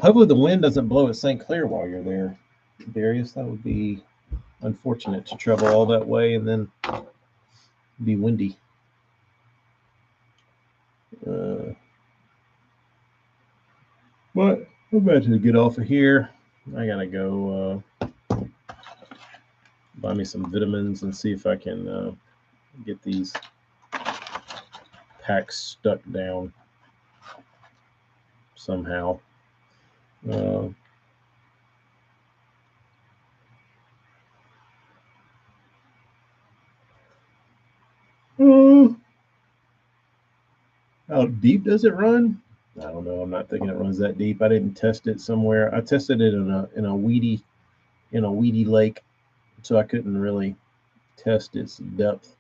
Hopefully the wind doesn't blow at St. Clair while you're there, Darius. That would be unfortunate to travel all that way and then be windy. But I'm about to get off of here. I gotta go buy me some vitamins and see if I can get these pack stuck down somehow. How deep does it run? I don't know. I'm not thinking it runs that deep. I didn't test it somewhere. I tested it in a weedy lake, so I couldn't really test its depth.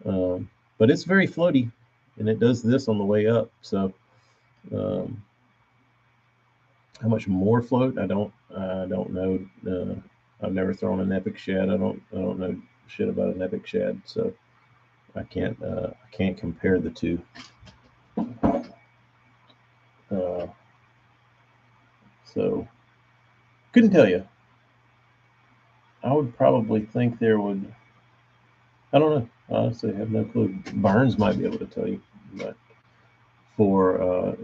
But it's very floaty, and it does this on the way up. So, um, how much more float? I don't know. I've never thrown an epic shad. I don't know shit about an epic shad, so I can't compare the two. Uh, so couldn't tell you. I would probably think there would. I don't know. Honestly, I have no clue. Burns might be able to tell you, but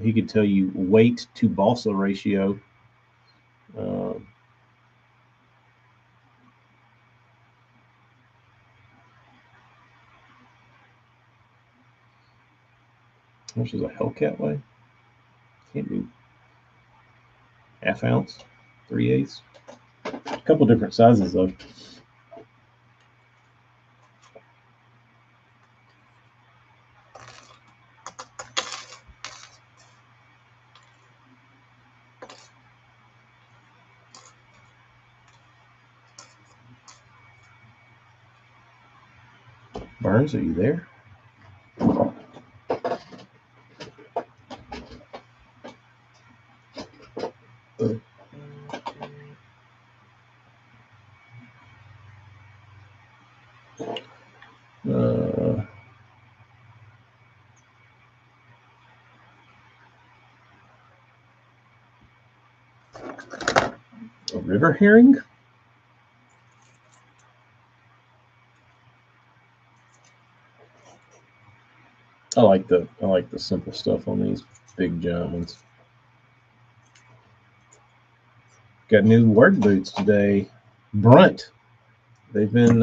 he could tell you weight to balsa ratio. Um, how much does a Hellcat weigh? Can't do half ounce, 3/8. A couple different sizes though. Burns, are you there? Uh, a river herring? I like the simple stuff on these big giant ones. Got new work boots today. Brunt. They've been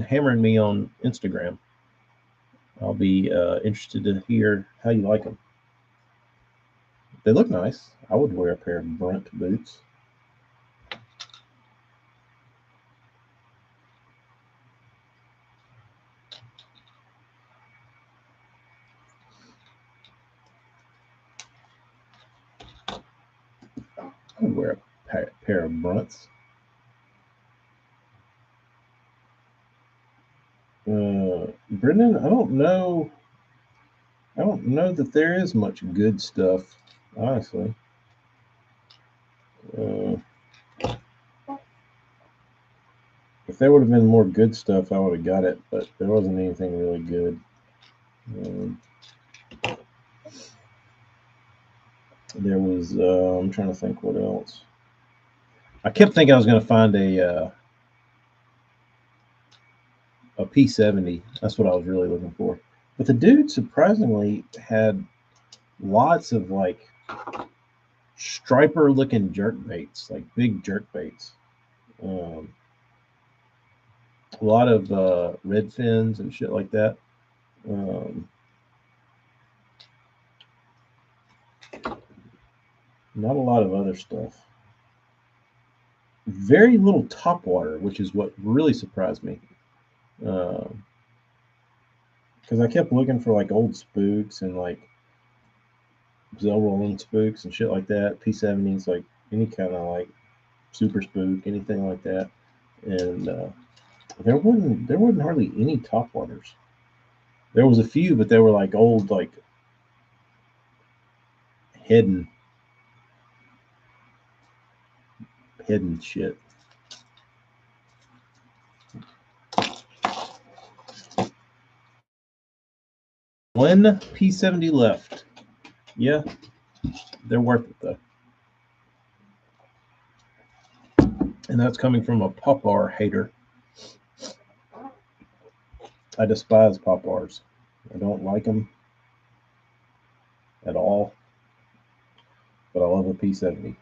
hammering me on Instagram. I'll be interested to hear how you like them. They look nice. I would wear a pair of Brunt boots. I would wear a pair of Brunts. Brendan, I don't know. I don't know that there is much good stuff, honestly. Uh, if there would have been more good stuff, I would have got it, but there wasn't anything really good. Um, there was. I'm trying to think what else. I kept thinking I was going to find a P70. That's what I was really looking for. But the dude surprisingly had lots of like striper looking jerk baits, like big jerk baits. Um, a lot of red fins and shit like that. Um, not a lot of other stuff. Very little top water, which is what really surprised me. Because I kept looking for like old spooks and like Zell rolling spooks and shit like that. P70s, like any kind of like super spook, anything like that. And there wasn't hardly any top waters. There was a few, but they were like old, like hidden shit. One P70 left. Yeah, they're worth it though. And that's coming from a Pop-R hater. I despise Pop-Rs. I don't like them at all, but I love a P70.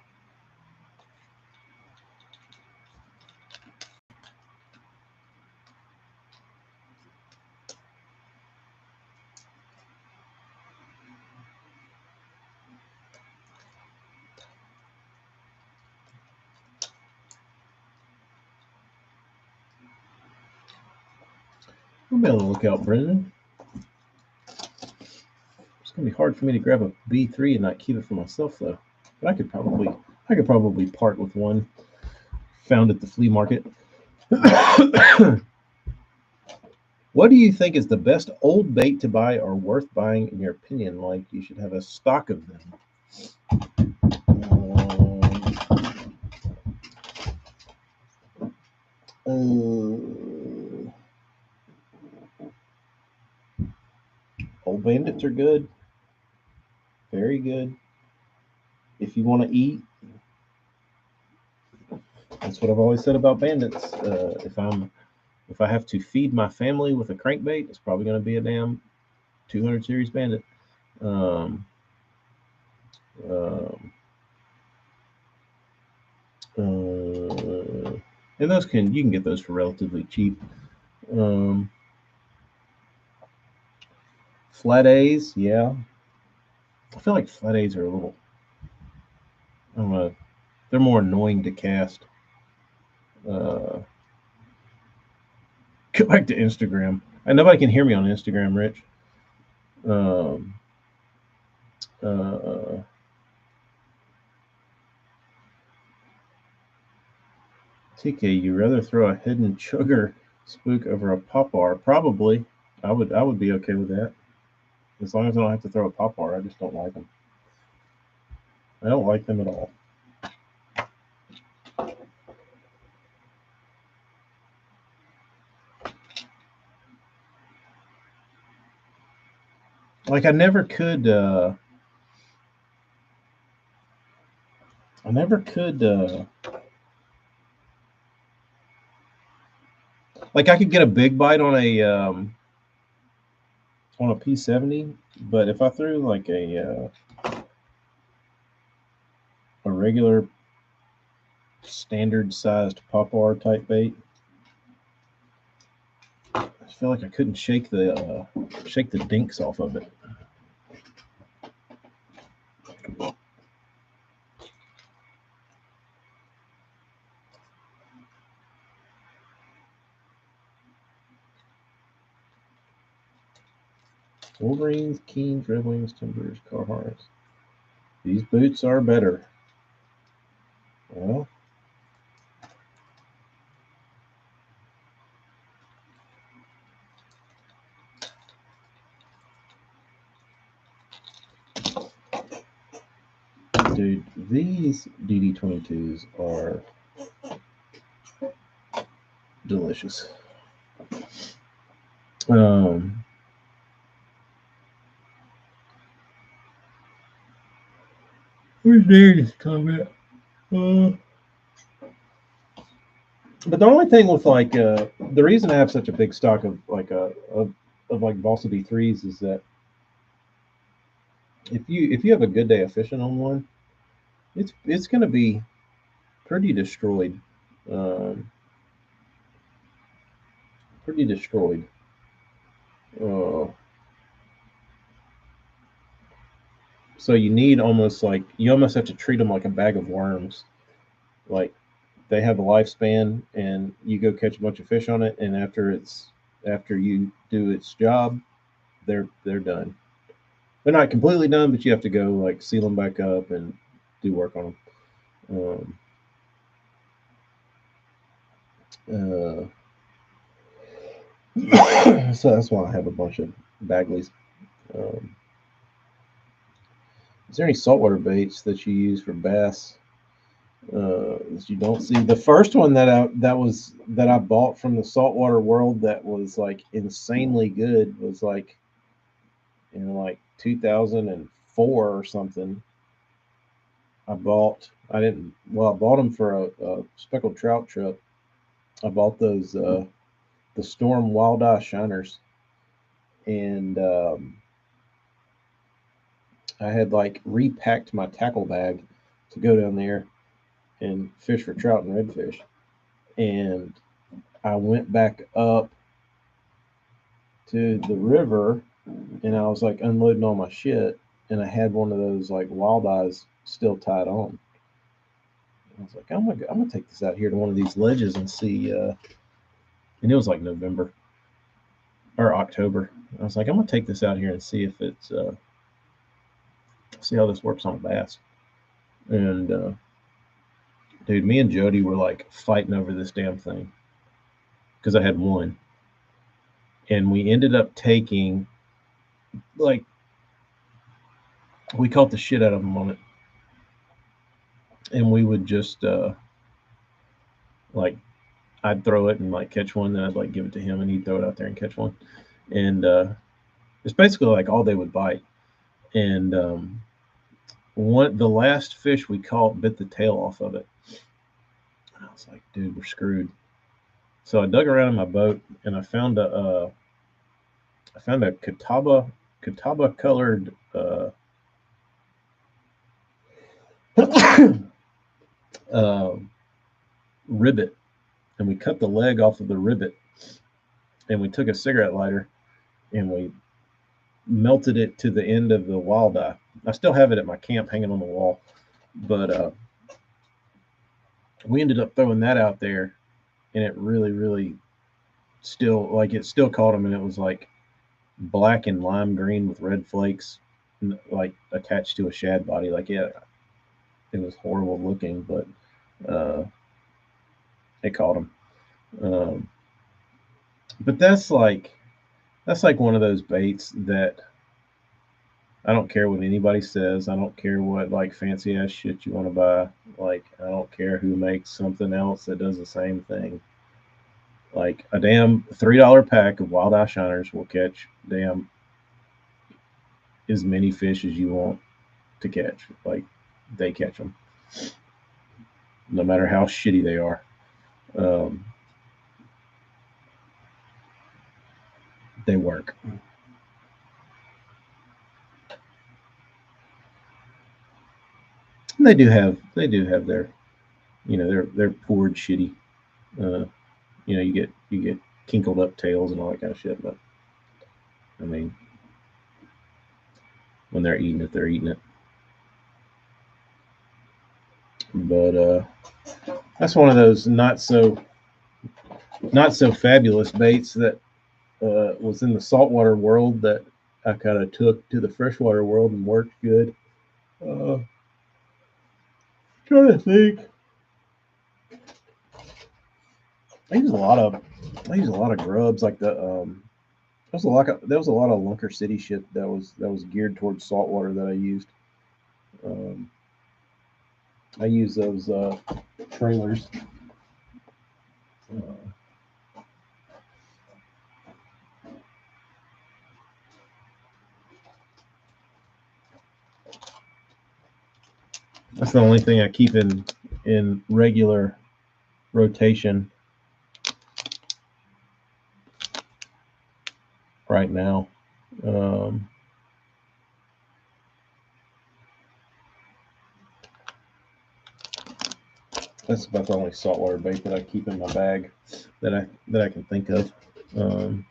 I'll be on the lookout, Brendan. It's gonna be hard for me to grab a B3 and not keep it for myself though. But I could probably part with one found at the flea market. What do you think is the best old bait to buy or worth buying in your opinion? Like you should have a stock of them. Old bandits are good, very good. If you want to eat, that's what I've always said about bandits. If I have to feed my family with a crankbait, it's probably going to be a damn 200 series bandit. Um, um, and those you can get those for relatively cheap. Flat A's, yeah. I feel like flat A's are a little, I don't know, they're more annoying to cast. Go back to Instagram. And nobody can hear me on Instagram, Rich. Um, uh, TK, you rather throw a hidden sugar spook over a poplar? Probably. I would be okay with that. As long as I don't have to throw a poplar, I just don't like them. I don't like them at all. Like I never could like I could get a big bite on a P70, but if I threw like a regular standard sized poplar type bait, I feel like I couldn't shake the dinks off of it. Wolverines, Keens, Red Wings, Timbers, Carhartts. These boots are better. Well, dude, these DD22s are delicious. Where's Darius' comment? But the only thing with like the reason I have such a big stock of like of like Balsa D3s is that if you have a good day of fishing on one, it's going to be pretty destroyed. Um, pretty destroyed. Uh, so you almost have to treat them like a bag of worms. Like they have a lifespan, and you go catch a bunch of fish on it, and after you do its job, they're done. They're not completely done, but you have to go like seal them back up and do work on them. So that's why I have a bunch of Bagleys. Um, is there any saltwater baits that you use for bass that you don't see? The first one that I bought from the saltwater world that was like insanely good was like in like 2004 or something. I bought them for a speckled trout trip. I bought those the Storm Wild Eye Shiners, and I had like repacked my tackle bag to go down there and fish for trout and redfish. And I went back up to the river, and I was like unloading all my shit, and I had one of those like wild eyes still tied on. I was like, I'm gonna take this out here to one of these ledges and see. And it was like November, or October. I was like, I'm gonna take this out here and see if it's see how this works on a bass. And dude, me and Jody were like fighting over this damn thing because I had one, and we ended up taking like we caught the shit out of him on it, and we would just like I'd throw it and like catch one, then I'd like give it to him, and he'd throw it out there and catch one, and it's basically like all they would bite. And the last fish we caught bit the tail off of it. And I was like, dude, we're screwed. So I dug around in my boat and I found a Catawba colored uh, ribbit, and we cut the leg off of the ribbit, and we took a cigarette lighter and we melted it to the end of the wildeye. I still have it at my camp hanging on the wall, but we ended up throwing that out there, and it really still like it still caught him, and it was like black and lime green with red flakes, like attached to a shad body. Like yeah, it was horrible looking, but it caught him. Um, but that's like one of those baits that I don't care what anybody says. I don't care what like fancy ass shit you want to buy. Like I don't care who makes something else that does the same thing. Like a damn $3 pack of wild eye shiners will catch damn as many fish as you want to catch. Like they catch them, no matter how shitty they are. Um, they work. And they do have their they're poured shitty. Uh, you get kinkled up tails and all that kind of shit. But I mean, when they're eating it, they're eating it. But that's one of those not so fabulous baits that was in the saltwater world that I kind of took to the freshwater world and worked good. Uh, Trying to think. I use a lot of grubs like there was a lot of Lunker City shit that was geared towards saltwater that I used. Um, I use those trailers. Uh, that's the only thing I keep in regular rotation right now. Um, that's about the only saltwater bait that I keep in my bag that I can think of. Um,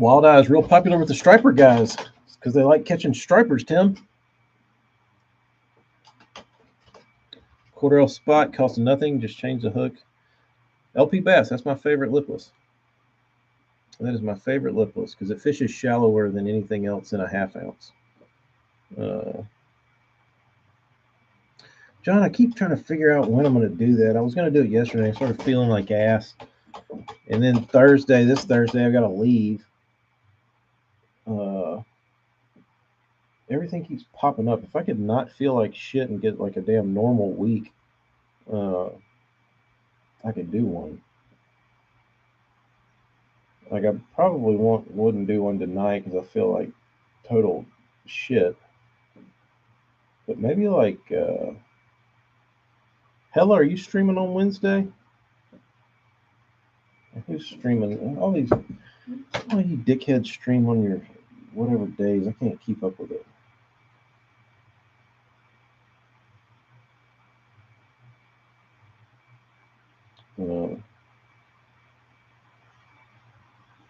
Walleye is real popular with the striper guys because they like catching stripers, Tim. Cordell spot costs nothing, just change the hook. LP bass, that's my favorite lipless. That is my favorite lipless because it fishes shallower than anything else in a half ounce. John, I keep trying to figure out when I'm going to do that. I was going to do it yesterday. I started feeling like ass. And then this Thursday, I got to leave. Everything keeps popping up. If I could not feel like shit and get like a damn normal week, I could do one. Like I probably wouldn't do one tonight because I feel like total shit. But maybe like, Hella, are you streaming on Wednesday? Who's streaming? All you dickheads stream on your whatever days. I can't keep up with it.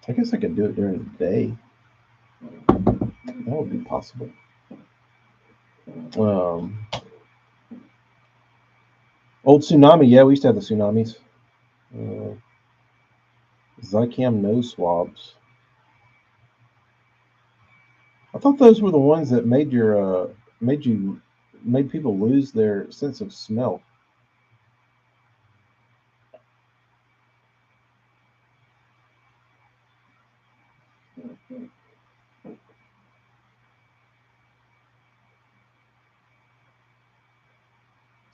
I guess I could do it during the day. That would be possible. Um, Old Tsunami, yeah, we used to have the Tsunamis. Uh, Zicam nose swabs. I thought those were the ones that made you made people lose their sense of smell.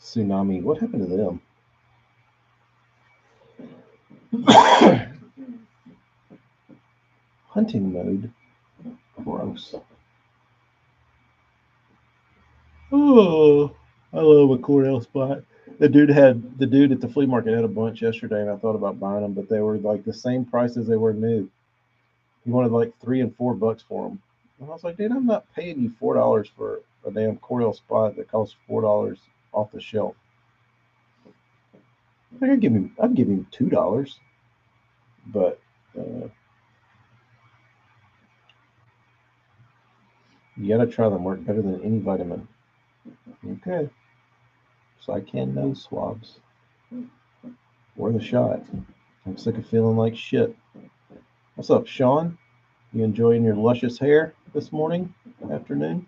Tsunami. What happened to them? Hunting mode. Gross. Oh, I love a Cornell spot. The dude at the flea market had a bunch yesterday, and I thought about buying them, but they were like the same price as they were new. He wanted like $3 and $4 for them, and I was like, dude, I'm not paying you $4 for a damn Cornell spot that costs $4 off the shelf. Like, I'd give him $2, but uh, you gotta try them. Work better than any vitamin. Okay, so I can nose swabs or the shot. I'm sick of feeling like shit. What's up, Sean? You enjoying your luscious hair this morning, afternoon?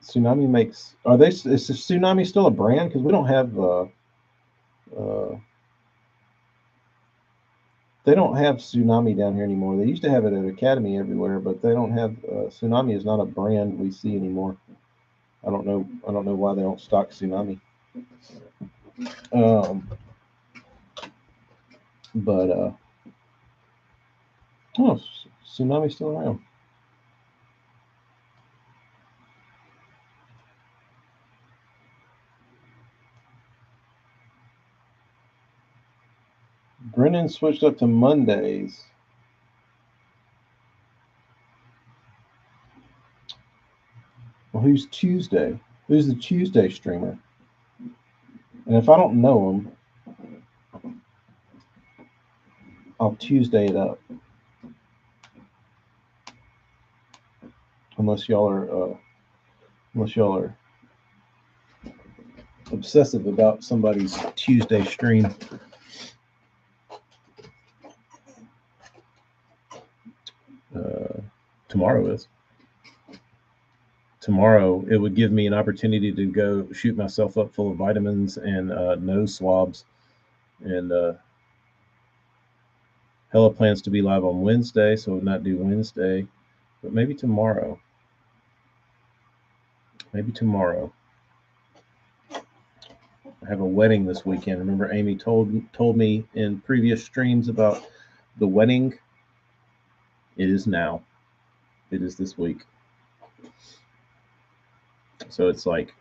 Tsunami makes. Are they? Is Tsunami still a brand? Because we don't have. Uh, they don't have Tsunami down here anymore. They used to have it at Academy everywhere, but they don't have. Tsunami is not a brand we see anymore. I don't know. I don't know why they don't stock Tsunami. Um, but oh, Tsunami's still around. Brennan switched up to Mondays. Well, who's Tuesday? Who's the Tuesday streamer? And if I don't know him, I'll Tuesday it up. Unless y'all are obsessive about somebody's Tuesday stream. Tomorrow is. Tomorrow it would give me an opportunity to go shoot myself up full of vitamins and nose swabs. And Hella plans to be live on Wednesday, so we'll not do Wednesday, but maybe tomorrow. Maybe tomorrow. I have a wedding this weekend. Remember, Amy told me in previous streams about the wedding. It is now. It is this week. So it's like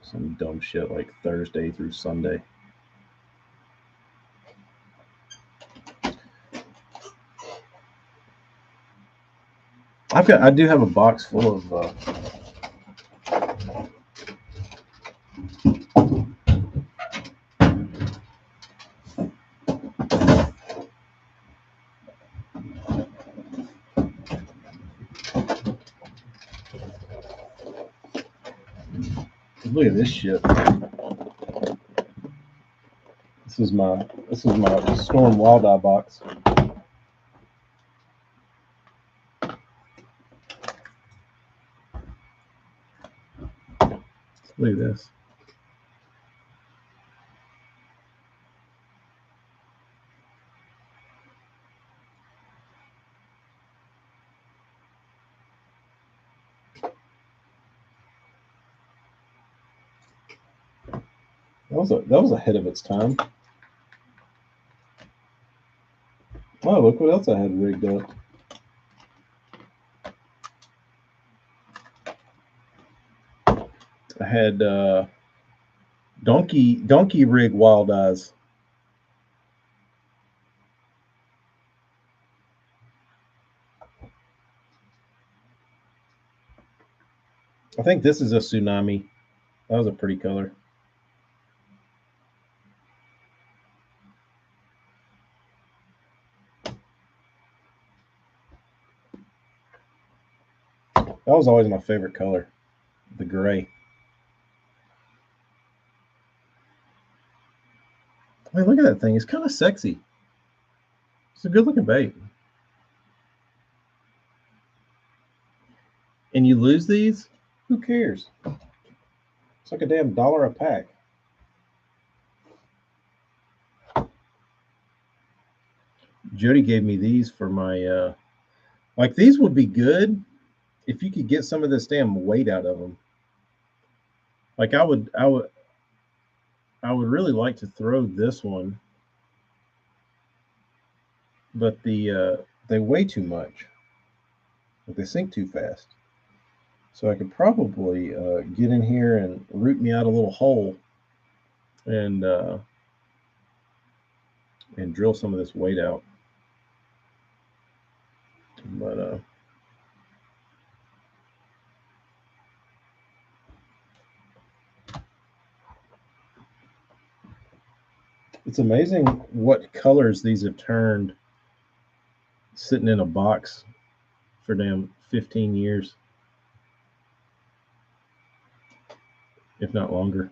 some dumb shit like Thursday through Sunday. I do have a box full of look at this shit. This is my Storm Wild Eye box. Look at this. That was ahead of its time. Oh, look what else I had rigged up. I had donkey rig wild eyes. I think this is a Tsunami. That was a pretty color. That was always my favorite color, the gray. I mean, look at that thing. It's kind of sexy. It's a good looking bait. And you lose these? Who cares? It's like a damn $1 a pack. Jody gave me these for my like these would be good if you could get some of this damn weight out of them. Like I would really like to throw this one, but they weigh too much. Like they sink too fast. So I could probably get in here and root me out a little hole and drill some of this weight out. But it's amazing what colors these have turned sitting in a box for damn 15 years, if not longer.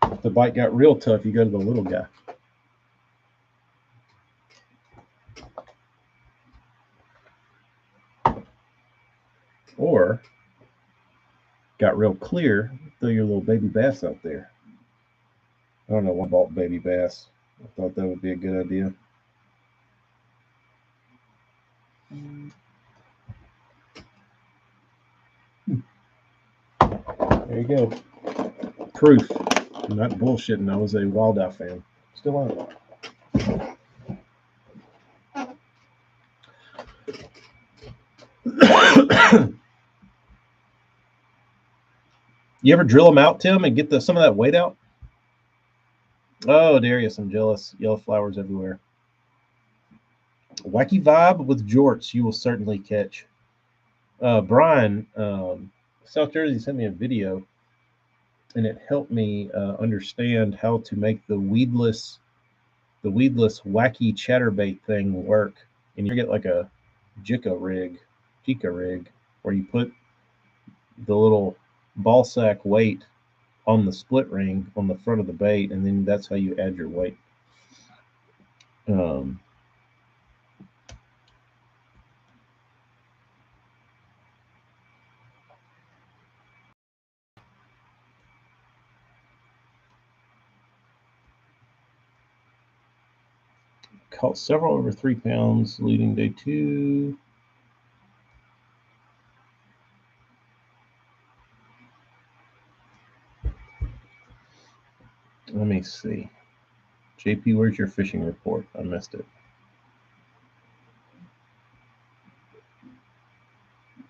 If the bite got real tough, you go to the little guy. Or got real clear, throw your little baby bass out there. I don't know why I bought baby bass. I thought that would be a good idea. There you go. Proof. I'm not bullshitting. I was a Wild Eye fan. Still am. You ever drill them out, Tim, and get some of that weight out? Oh, Darius, I'm jealous. Yellow flowers everywhere. Wacky vibe with jorts you will certainly catch. Brian, South Jersey sent me a video, and it helped me understand how to make the weedless wacky chatterbait thing work. And you get like a Jika rig, where you put the little ball sack weight on the split ring on the front of the bait, and then that's how you add your weight. Caught several over 3 pounds leading day 2. Let me see. JP, where's your fishing report? I missed it.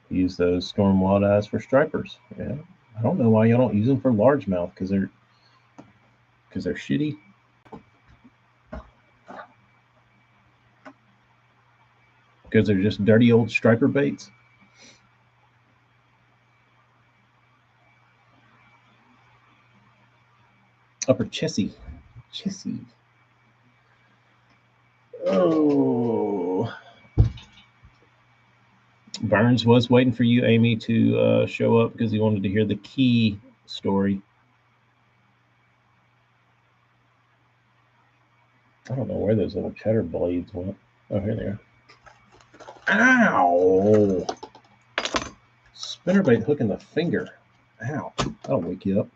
Use those storm wild eyes for stripers. Yeah. I don't know why y'all don't use them for largemouth, because they're shitty. Because they're just dirty old striper baits. Upper Chessie. Oh. Burns was waiting for you, Amy, to show up because he wanted to hear the key story. I don't know where those little cheddar blades went. Oh, here they are. Ow! Spinnerbait hook in the finger. Ow. That'll wake you up.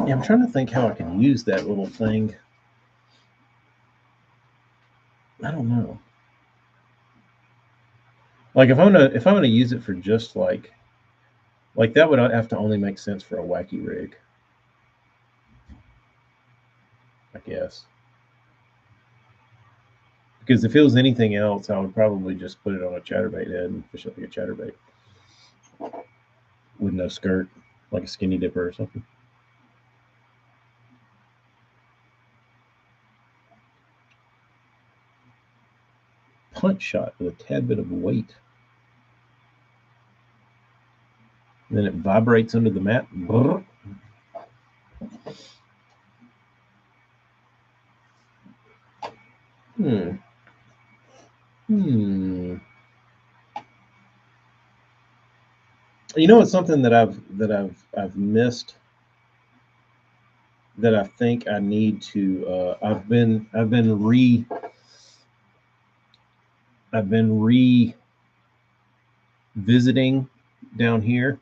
Yeah, I'm trying to think how I can use that little thing. I don't know. Like if I'm gonna use it for just like that would have to only make sense for a wacky rig, I guess. Because if it was anything else, I would probably just put it on a chatterbait head and fish it like a chatterbait with no skirt, like a skinny dipper or something. punch shot with a tad bit of weight. And then it vibrates under the mat. Brrr. You know, it's something that I've missed, that I think I need to. I've been revisiting down here,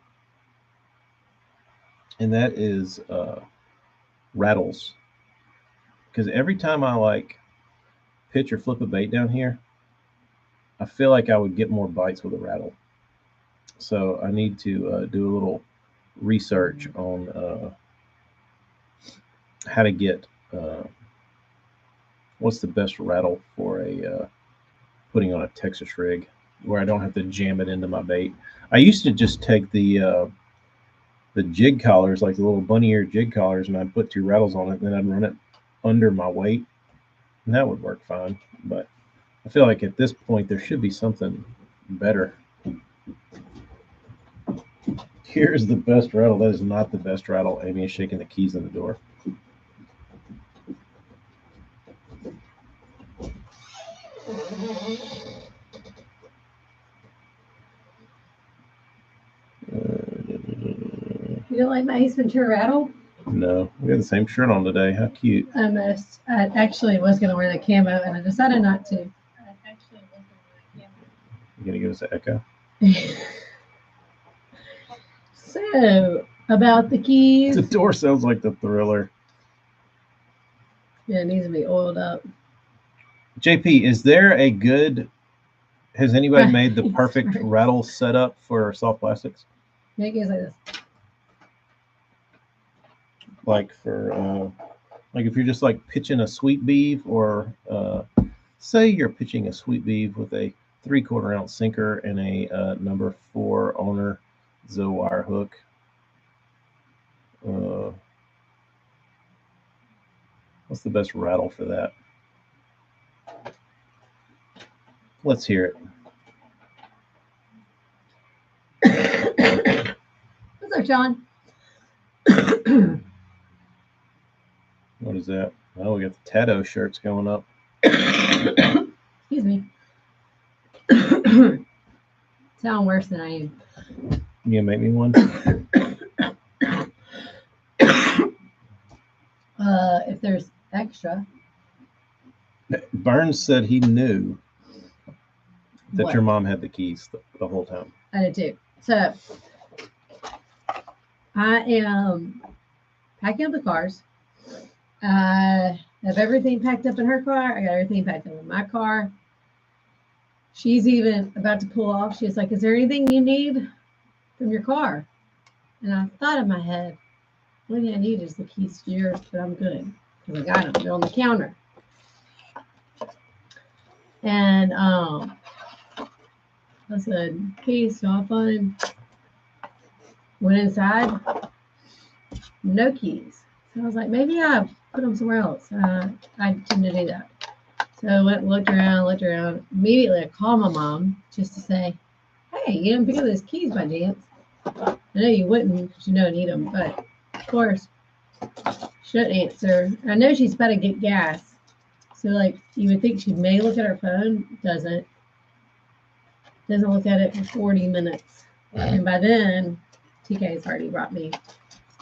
and that is rattles. Because every time I like pitch or flip a bait down here, I feel like I would get more bites with a rattle. So I need to do a little research on how to get what's the best rattle for a putting on a Texas rig where I don't have to jam it into my bait. I used to just take the jig collars, like the little bunny ear jig collars, and I'd put 2 rattles on it, and then I'd run it under my weight, and that would work fine. But I feel like at this point there should be something better. Here's the best rattle. That is not the best rattle. Amy is shaking the keys in the door. You don't like my Ace Ventura rattle? No, we have the same shirt on today. How cute. I missed. I actually was going to wear the camo, and I decided not to. You gonna give us an echo? So, about the keys. The door sounds like the Thriller. Yeah, it needs to be oiled up. JP, is there a good? Has anybody made the perfect rattle setup for soft plastics? Yeah, it goes like this. Like for like if you're just like pitching a sweet beef, or say you're pitching a sweet beef with a 3/4 ounce sinker and a number 4 owner Zoe wire hook. What's the best rattle for that? Let's hear it. What's up, John? What is that? Oh, we got the Tato shirts going up. Excuse me. Sound worse than I am. You gonna make me one? If there's extra. Burns said he knew that What? Your mom had the keys the whole time. I did too. So I am packing up the cars. I have everything packed up in her car. I got everything packed up in my car. She's even about to pull off. She's like, "Is there anything you need from your car?" And I thought in my head, "The only thing I need is the keys to yours, but I'm good because I got them. They're on the counter." And I said, "Keys, so fun." Went inside, no keys. So I was like, maybe I put them somewhere else. I tend to do that. So I went and looked around. Immediately, I called my mom just to say, "Hey, you didn't pick up those keys by chance?" I know you wouldn't because you don't need them, but of course, she didn't answer. I know she's about to get gas. So, like, you would think she may look at her phone. Doesn't look at it for 40 minutes. And by then, TK's already brought me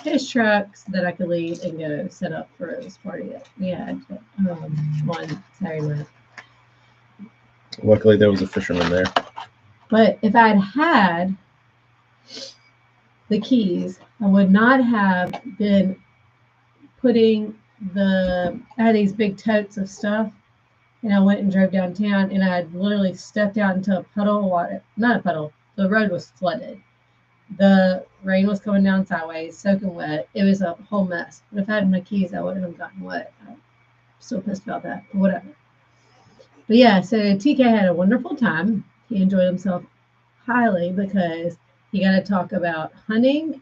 his truck so that I could leave and go set up for this party that we had one Saturday night. Luckily, there was a fisherman there. But if I'd had the keys, I would not have been putting I had these big totes of stuff, and I went and drove downtown, and I had literally stepped out into a puddle of water. Not a puddle. The road was flooded. The rain was coming down sideways, soaking wet. It was a whole mess. But if I had my keys, I wouldn't have gotten wet. I'm still pissed about that, but whatever. But yeah, so TK had a wonderful time. He enjoyed himself highly because he got to talk about hunting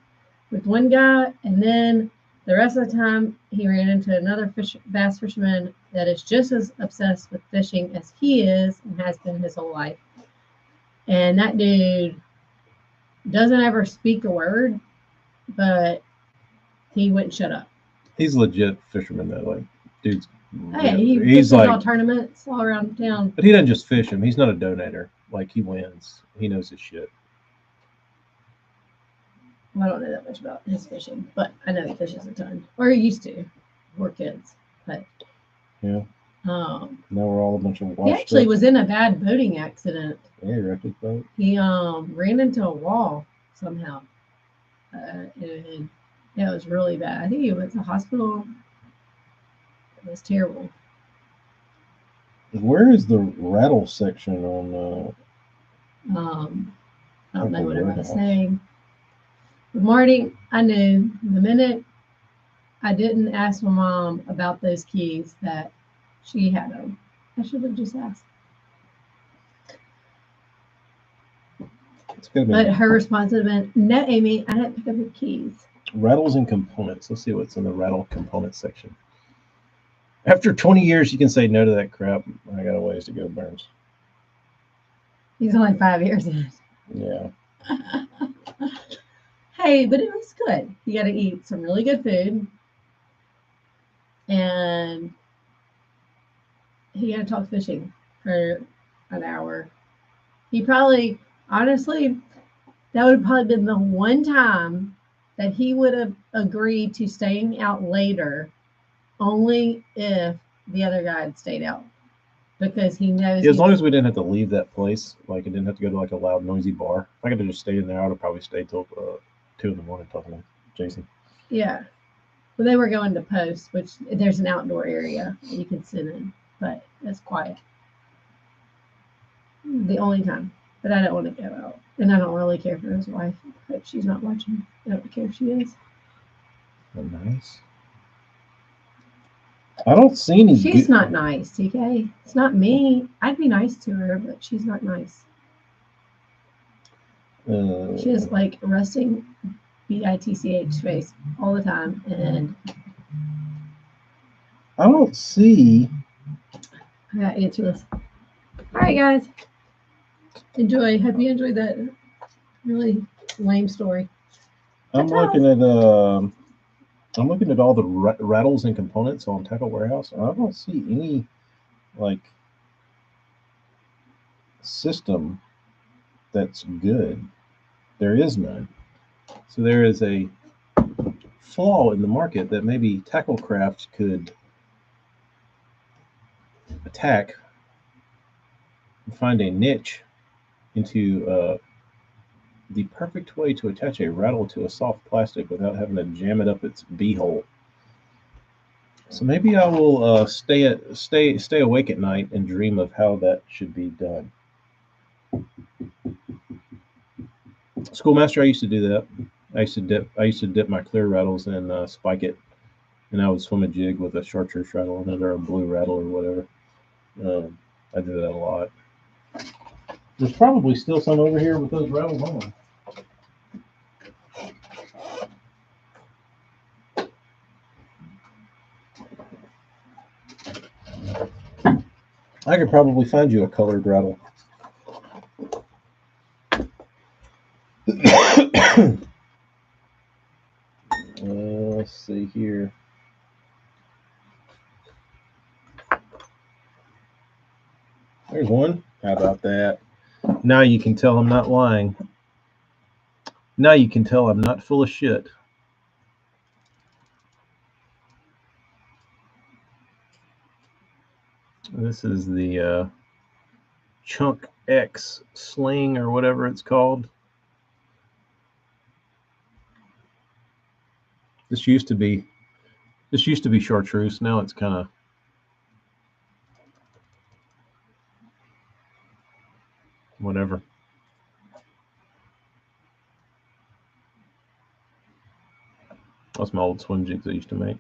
with one guy, and then the rest of the time he ran into another bass fisherman that is just as obsessed with fishing as he is and has been his whole life. And that dude doesn't ever speak a word, but he wouldn't shut up. He's a legit fisherman though. Like, dude's. Hey, he he's fishes like all tournaments all around town. But he doesn't just fish him. He's not a donator. Like, he wins. He knows his shit. I don't know that much about his fishing, but I know he fishes a ton, or he used to. We're kids, but yeah. Now we're all a bunch of washed. He actually was in a bad boating accident. Yeah, he wrecked his boat. He ran into a wall somehow, and yeah, it was really bad. I think he went to the hospital. It was terrible. Where is the rattle section on? I don't know what I was saying. But Marty, I knew the minute I didn't ask my mom about those keys that she had them. I should have just asked. But her response would have been, "No, Amy, I didn't pick up the keys." Rattles and components. Let's see what's in the rattle component section. After 20 years, you can say no to that crap. I got a ways to go, Burns. He's only 5 years in. Yeah. Hey, but it was good. You got to eat some really good food. And he got to talk fishing for an hour. He probably, honestly, that would have probably been the one time that he would have agreed to staying out later only if the other guy had stayed out. Because he knows. Yeah, as long as we didn't have to leave that place, like it didn't have to go to like a loud, noisy bar. If I could have just stayed in there, I would have probably stayed till 2 in the morning talking to Jason. Yeah. Well, they were going to Post, which there's an outdoor area that you can sit in, but it's quiet. The only time. But I don't want to go out. And I don't really care for his wife. I hope she's not watching. I don't care if she is. Oh, nice. I don't see any. She's not nice, TK. It's not me. I'd be nice to her, but she's not nice. She has like resting BITCH face all the time, and I don't see. I got answer this. All right, guys. Enjoy. Hope you enjoyed that really lame story. I'm looking at all the rattles and components on Tackle Warehouse, and I don't see any like system that's good. There is none. So there is a flaw in the market that maybe Tacklecraft could attack and find a niche into the perfect way to attach a rattle to a soft plastic without having to jam it up its beehole. So maybe I will stay awake at night and dream of how that should be done. Schoolmaster, I used to do that. I used to dip my clear rattles and spike it, and I would swim a jig with a chartreuse rattle in it or a blue rattle or whatever. I did that a lot. There's probably still some over here with those rattles on. I could probably find you a colored rattle. Let's see here. There's one. How about that? Now you can tell I'm not lying. Now you can tell I'm not full of shit. This is the Chunk X sling or whatever it's called. This used to be chartreuse. Now it's kind of whatever. That's my old swim jigs I used to make.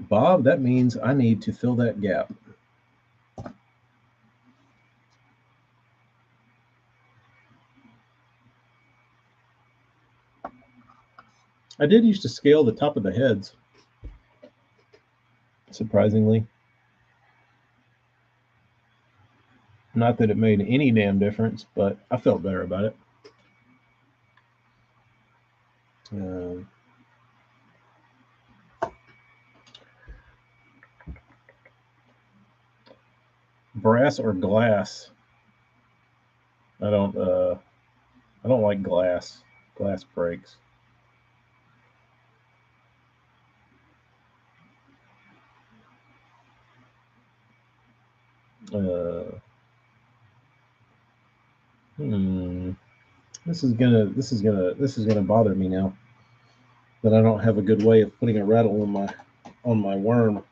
Bob, that means I need to fill that gap. I did used to scale the top of the heads, surprisingly. Not that it made any damn difference, but I felt better about it. Brass or glass? I don't like glass. Glass breaks. This is gonna bother me now that I don't have a good way of putting a rattle on my worm.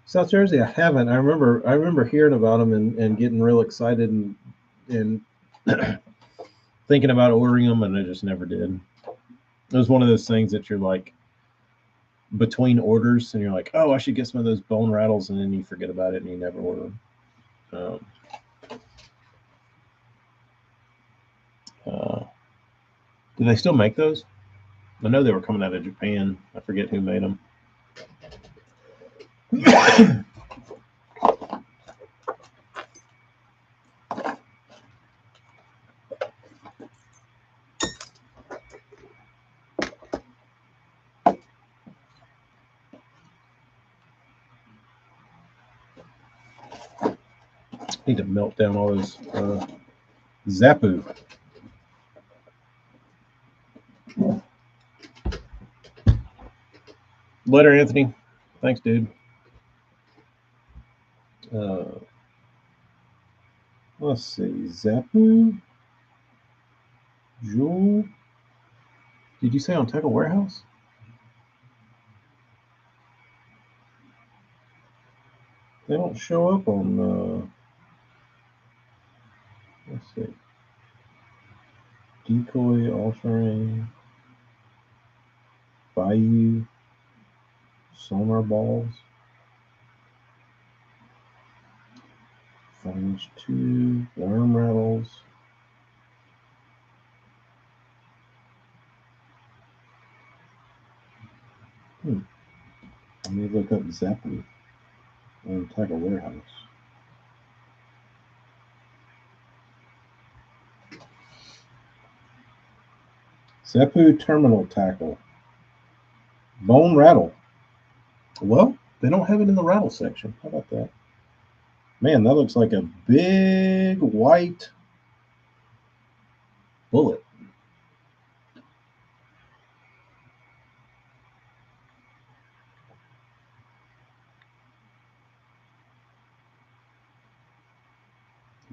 South Jersey, I haven't. I remember hearing about them and getting real excited and thinking about ordering them, and I just never did. It was one of those things that you're like between orders, and you're like, oh, I should get some of those bone rattles, and then you forget about it and you never order them. Do they still make those? I know they were coming out of Japan. I forget who made them. Need to melt down all those Zappu. Later, Anthony. Thanks, dude. Let's see. Zappu. Jewel. Did you say on Tackle Warehouse? They don't show up on. Let's see. Decoy, offering, Bayou, sonar balls, Finest 2, worm rattles. Let me look up Zappu on Tackle Warehouse. Zappu terminal tackle. Bone rattle. Well, they don't have it in the rattle section. How about that? Man, that looks like a big white bullet.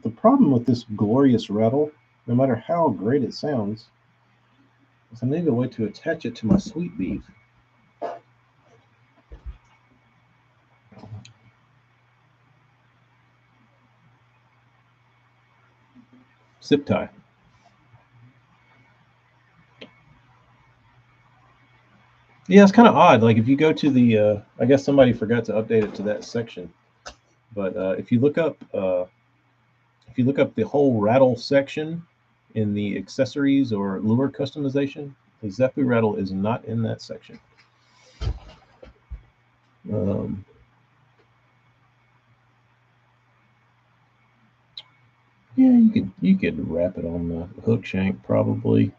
The problem with this glorious rattle, no matter how great it sounds, is I need a way to attach it to my sweet beef. Zip tie. Yeah, it's kind of odd. Like if you go to the, I guess somebody forgot to update it to that section. But if you look up the whole rattle section in the accessories or lure customization, the Zappu rattle is not in that section. Yeah, you could wrap it on the hook shank probably.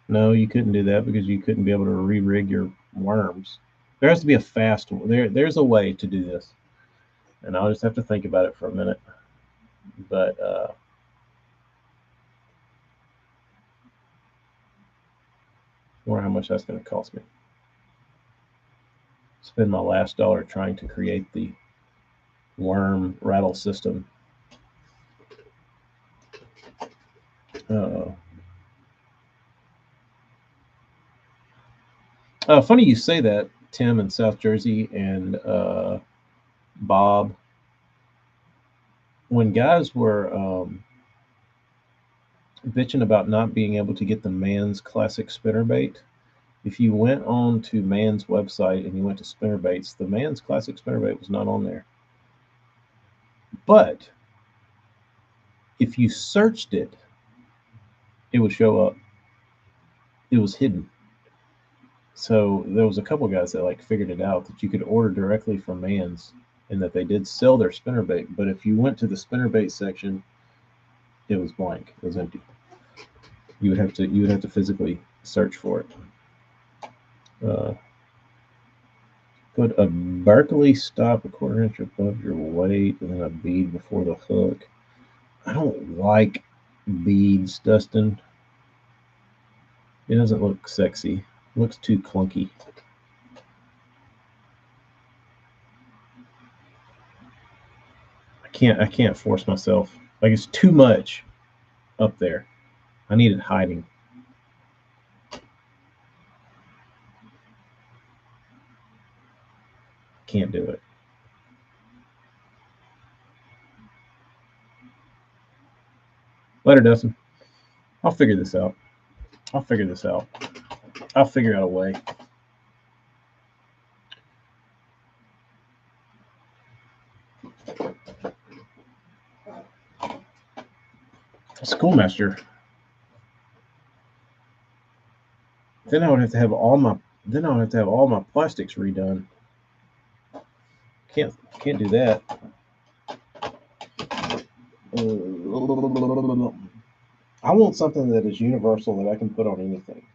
No, you couldn't do that because you couldn't be able to re-rig your worms. There has to be a fast one. There's a way to do this, and I'll just have to think about it for a minute. But I wonder how much that's going to cost me. Spend my last dollar trying to create the worm rattle system. Funny you say that, Tim in South Jersey and Bob. When guys were bitching about not being able to get the Man's Classic spinnerbait, if you went on to Man's website and you went to spinnerbaits, the Man's Classic spinnerbait was not on there. But if you searched it, it would show up. it was hidden. So there was a couple guys that like figured it out that you could order directly from Mann's, and that they did sell their spinnerbait. But if you went to the spinnerbait section, it was blank. It was empty. You would have to physically search for it. Put a Berkeley stop a quarter inch above your weight and then a bead before the hook. I don't like beads, Dustin. It doesn't look sexy. It looks too clunky. I can't force myself. Like, it's too much up there. I need it hiding. Can't do it. Later, Dustin. I'll figure this out. I'll figure out a way. Schoolmaster. Then I would have to have all my plastics redone. Can't do that. I want something that is universal that I can put on anything.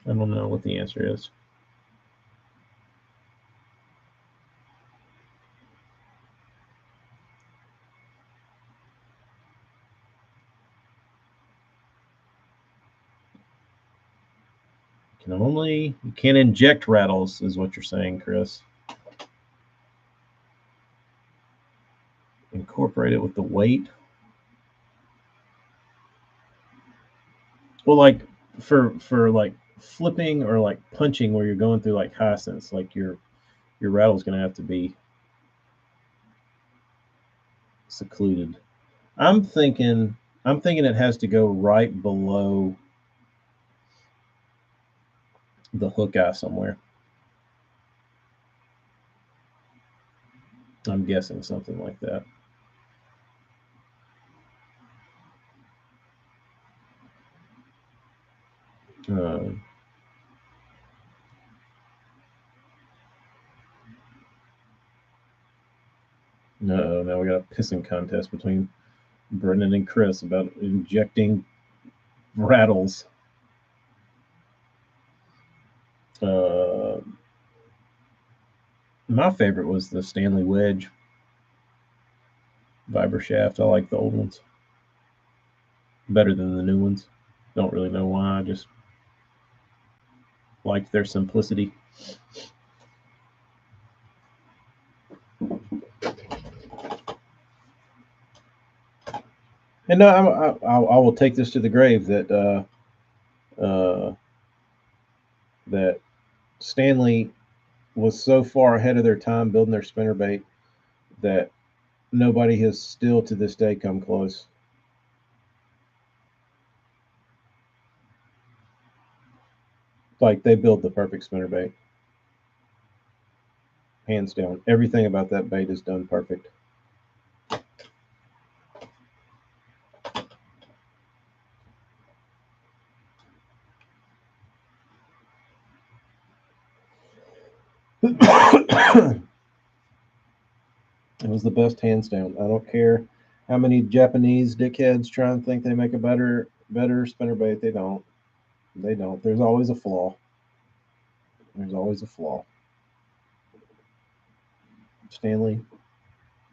I don't know what the answer is. You can't inject rattles, is what you're saying, Chris. Incorporate it with the weight. Well, like for like flipping or like punching where you're going through like hyacinths, like your rattle's gonna have to be secluded. I'm thinking it has to go right below the hook eye somewhere. I'm guessing something like that. No, now we got a pissing contest between Brendan and Chris about injecting rattles. My favorite was the Stanley Wedge Vibra Shaft. I like the old ones better than the new ones. Don't really know why. I just liked their simplicity. And no, I will take this to the grave that that Stanley was so far ahead of their time building their spinnerbait that nobody has still to this day come close. Like, they build the perfect spinnerbait. Hands down. Everything about that bait is done perfect. It was the best, hands down. I don't care how many Japanese dickheads try and think they make a better spinnerbait. They don't. There's always a flaw. Stanley,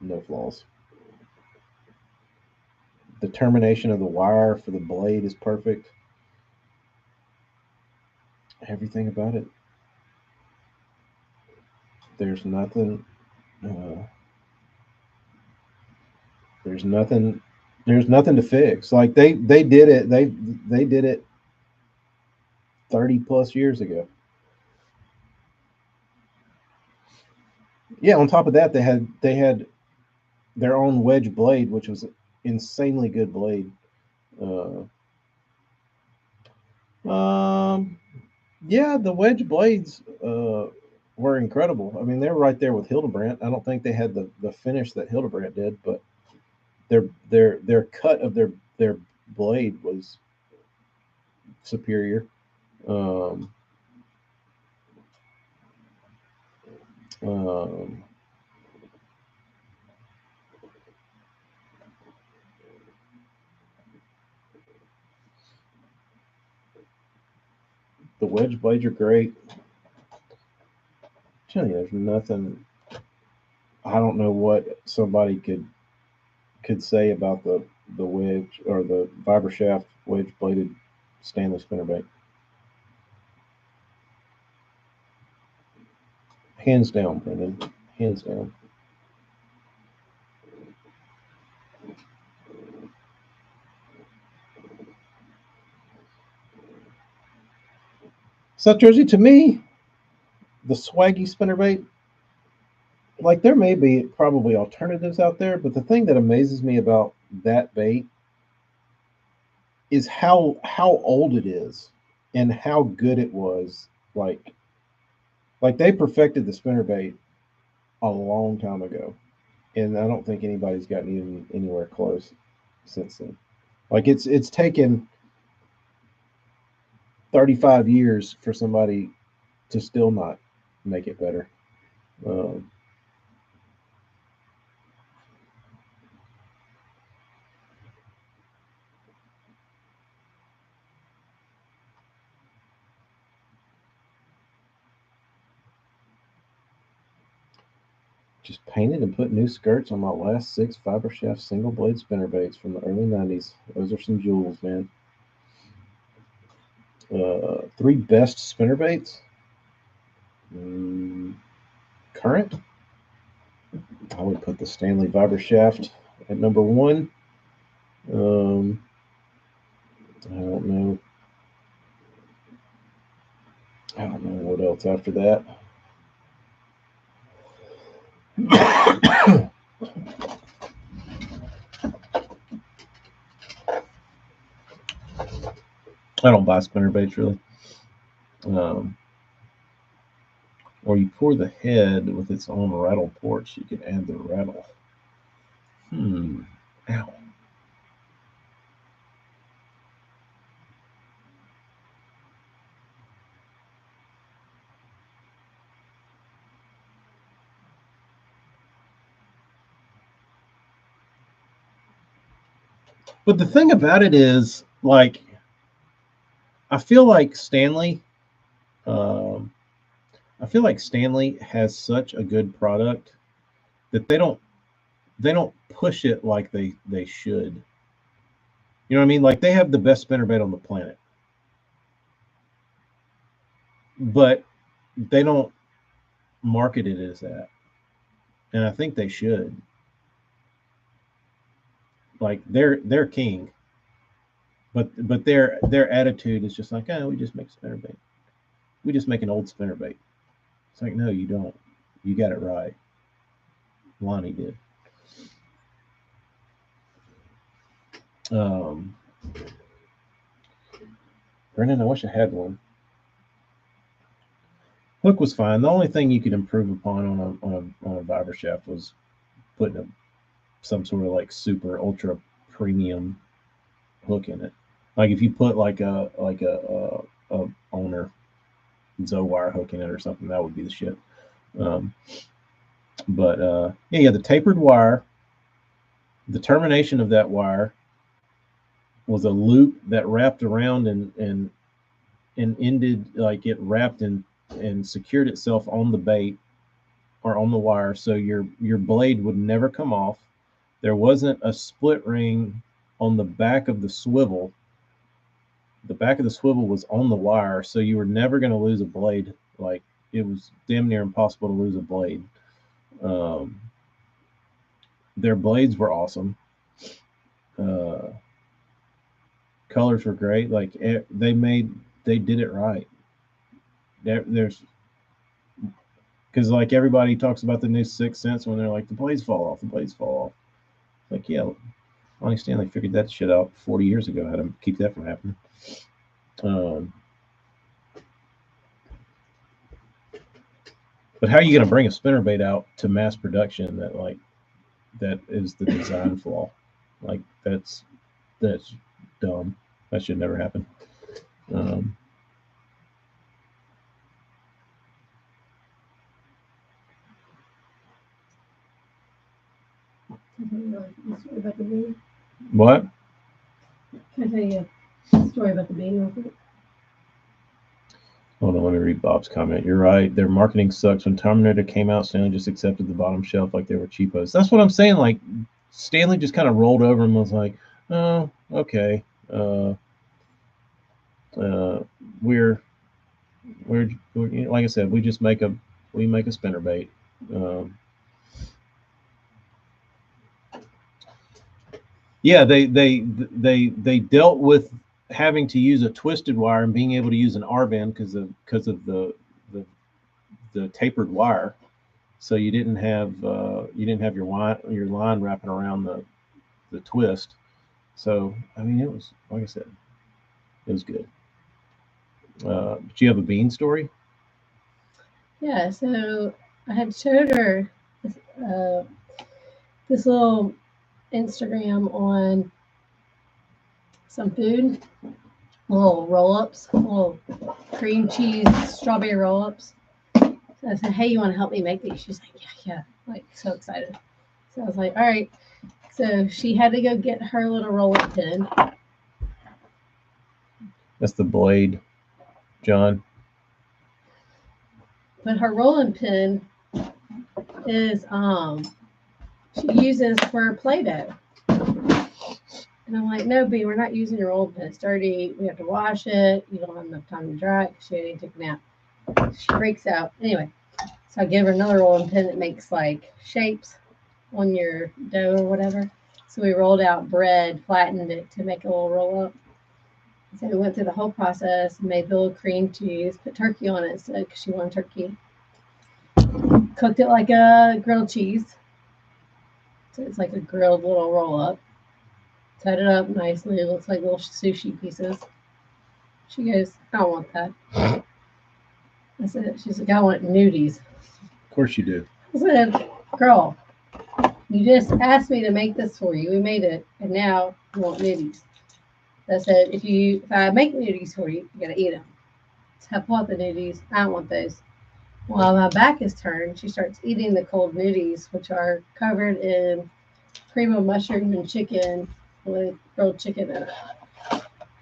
no flaws. The termination of the wire for the blade is perfect. Everything about it. There's nothing. There's nothing to fix. Like, they did it. They did it 30 plus years ago. Yeah. On top of that, they had their own wedge blade, which was an insanely good blade. Yeah, the wedge blades were incredible. I mean, they're right there with Hildebrandt. I don't think they had the finish that Hildebrandt did, but their cut of their blade was superior. Um, um, the wedge blades are great. I'm telling you, there's nothing. I don't know what somebody could say about the wedge or the Vibra wedge bladed Stanley spinnerbait. Hands down, Brendan. Hands down. South Jersey, to me, the swaggy spinnerbait, like there may be probably alternatives out there, but the thing that amazes me about that bait is how old it is and how good it was. Like they perfected the spinnerbait a long time ago, and I don't think anybody's gotten even anywhere close since then. Like it's taken 35 years for somebody to still not make it better. Um, just painted and put new skirts on my last 6 Vibra Chef single blade spinnerbaits from the early 90s. Those are some jewels, man. 3 best spinnerbaits. Current, I would put the Stanley Vibra Shaft at number 1. Um, I don't know. I don't know what else after that. I don't buy spinnerbaits really. Or you pour the head with its own rattle ports. You can add the rattle. Ow. But the thing about it is, like, I feel like Stanley, um, I feel like Stanley has such a good product that they don't push it like they should. You know what I mean? Like they have the best spinnerbait on the planet, but they don't market it as that, and I think they should. Like they're king, but their attitude is just like, oh, we just make spinnerbait. We just make an old spinnerbait. It's like, no, you don't. You got it right. Lonnie did. Um, Brendan, I wish I had one. Hook was fine. The only thing you could improve upon on a Vibra Shaft was putting some sort of like super ultra premium hook in it. Like if you put like a owner Zowire hook in it or something, that would be the shit. Um, but yeah, the tapered wire, the termination of that wire was a loop that wrapped around and ended, like it wrapped and secured itself on the bait or on the wire, so your blade would never come off. There wasn't a split ring on the back of the swivel. The back of the swivel was on the wire, so you were never going to lose a blade. Like it was damn near impossible to lose a blade. Um, their blades were awesome. Uh, colors were great. Like they did it right. There's because like everybody talks about the new Sixth Sense when they're like the blades fall off, the blades fall off. Like yeah, Lonnie Stanley figured that shit out 40 years ago, how to keep that from happening. Um, But how are you going to bring a spinnerbait out to mass production that is the design flaw? Like that's dumb. That should never happen. Um, Can I tell you a story about the bean? what? Can I tell you a story about the bean real quick? Hold on, let me read Bob's comment. You're right. Their marketing sucks. When Terminator came out, Stanley just accepted the bottom shelf like they were cheapos. That's what I'm saying. Like Stanley just kind of rolled over and was like, "Oh, okay. We're you know, like I said, we make a spinnerbait." Um, yeah, they dealt with having to use a twisted wire and being able to use an R band because of the tapered wire. So you didn't have your line wrapping around the twist. So I mean, it was like I said, it was good. But you have a bean story? Yeah, so I had showed her this, this little Instagram on some food, little roll ups, little cream cheese strawberry roll ups. So I said, "Hey, you want to help me make these?" She's like, "Yeah, yeah," like so excited. So I was like, "All right." So she had to go get her little roll up pin. That's the blade, John. But her rolling pin is she uses for Play-Doh. And I'm like, "No, B, we're not using your old pin. It's dirty. We have to wash it. You don't have enough time to dry it because she didn't take a nap." She freaks out. Anyway, so I give her another rolling pin that makes like shapes on your dough or whatever. So we rolled out bread, flattened it to make a little roll up. So we went through the whole process, made the little cream cheese, put turkey on it because she wanted turkey. Cooked it like a grilled cheese. So it's like a grilled little roll up. Cut it up nicely. It looks like little sushi pieces. She goes, "I don't want that." I said, she's like, "I want nudies." Of course you do. I said, "Girl, you just asked me to make this for you. We made it, and now you want nudies." I said, if I make nudies for you, you gotta eat them. So I pull out the nudies. I don't want those. While my back is turned, she starts eating the cold nudies, which are covered in cream of mushroom and chicken with grilled chicken in it.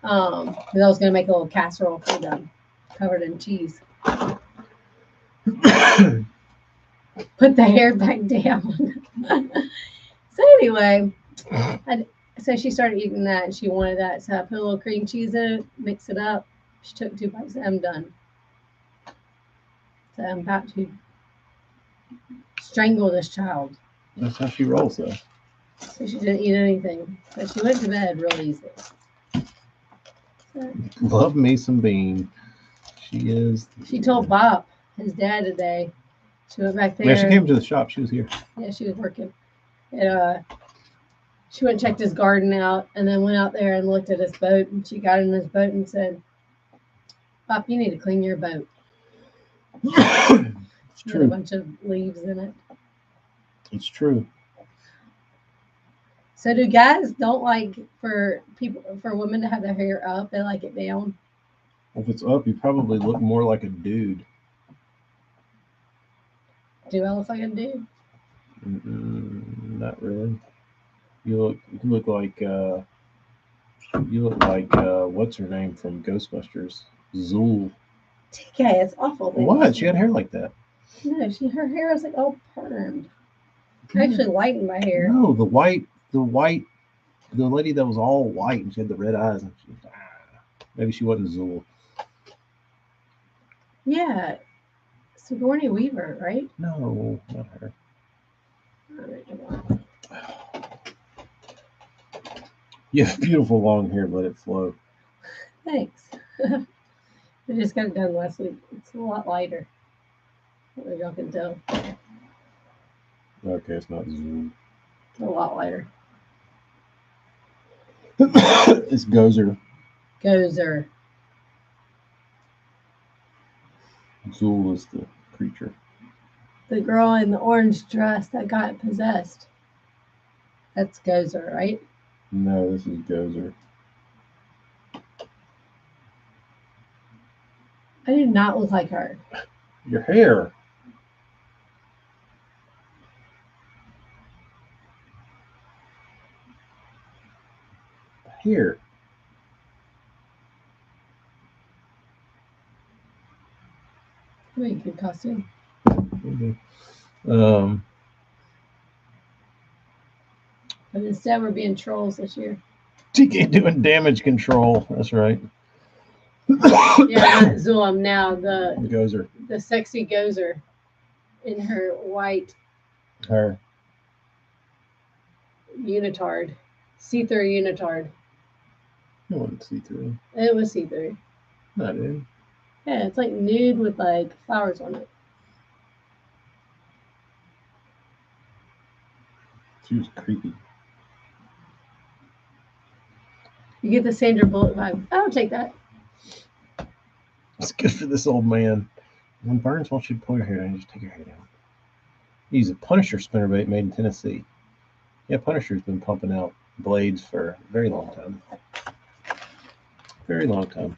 Because I was gonna make a little casserole for them, covered in cheese. Put the hair back down. So anyway, so she started eating that and she wanted that. So I put a little cream cheese in it, mix it up. She took 2 bites and I'm done. So I'm about to strangle this child. That's how she rolls, though. So she didn't eat anything. So she went to bed real easily. So Love me some bean. She is. she told Bob, his dad, today. She went back there. Yeah, she came to the shop. She was here. Yeah, she was working. And she went and checked his garden out and then went out there and looked at his boat. And she got in his boat and said, "Bob, you need to clean your boat." It's Had a true. bunch of leaves in it. It's true. So do guys don't like for women to have their hair up? They like it down. If it's up, you probably look more like a dude. Do I look like a dude? Not really. You look like what's her name from Ghostbusters? Zool. TK, it's awful. What? She had hair like that. No, her hair is like all permed. I actually lightened my hair. No, the lady that was all white and she had the red eyes. And maybe she wasn't Zool. Yeah, Sigourney Weaver, right? No, not her. All right, come on. You have beautiful long hair. Let it flow. Thanks. I just got it done last week. It's a lot lighter. As y'all can tell, Okay, it's not Zool. it's a lot lighter. It's Gozer. Gozer. Zool is the creature. The girl in the orange dress that got possessed. That's Gozer, right? No, this is Gozer. I do not look like her. Your hair. Here. Wait, good costume. Um, But instead, we're being trolls this year. TK doing damage control. That's right. Yeah, not Zulum now. Gozer. The sexy Gozer in her white Her. unitard, see-through unitard. I want to see through. It was see-through. Not in. Yeah, it's like nude with like flowers on it. She was creepy. You get the Sandra Bullock vibe. I'll take that. It's good for this old man. When Burns wants you to pull your hair down, you just take your hair down. Use a Punisher spinnerbait made in Tennessee. Yeah, Punisher's been pumping out blades for a very long time. Very long time.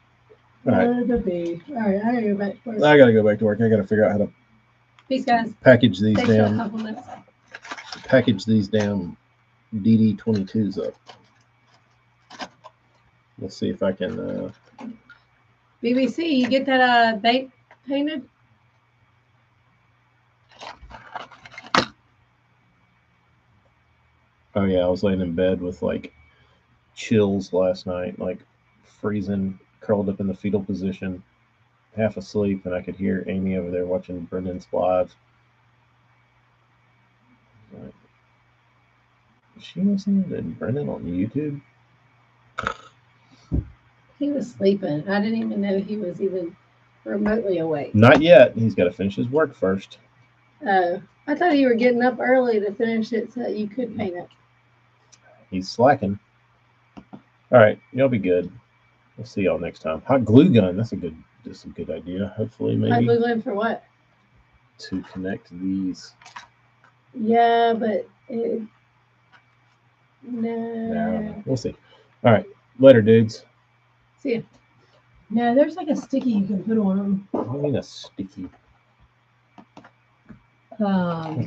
All right. All right, I gotta go back to work. I gotta go back to work. I gotta figure out how to Peace, guys. package these Thanks for the damn compliments. DD22s up. Let's see if I can BBC, you get that bank painted? oh yeah, I was laying in bed with like chills last night, like freezing, curled up in the fetal position, half asleep, and I could hear Amy over there watching Brendan's live. Like, is she listening to Brendan on YouTube? He was sleeping. I didn't even know he was even remotely awake. Not yet. He's got to finish his work first. Oh, I thought you were getting up early to finish it so that you could paint it. He's slacking. All right, y'all be good. We'll see y'all next time. Hot glue gun. That's a good idea. Hopefully, Hot maybe glue gun for what? to connect these. Yeah, but it, Nah, I don't no. know. We'll see. All right, later, dudes. See ya. No, there's like a sticky you can put on them. I mean a sticky. Um,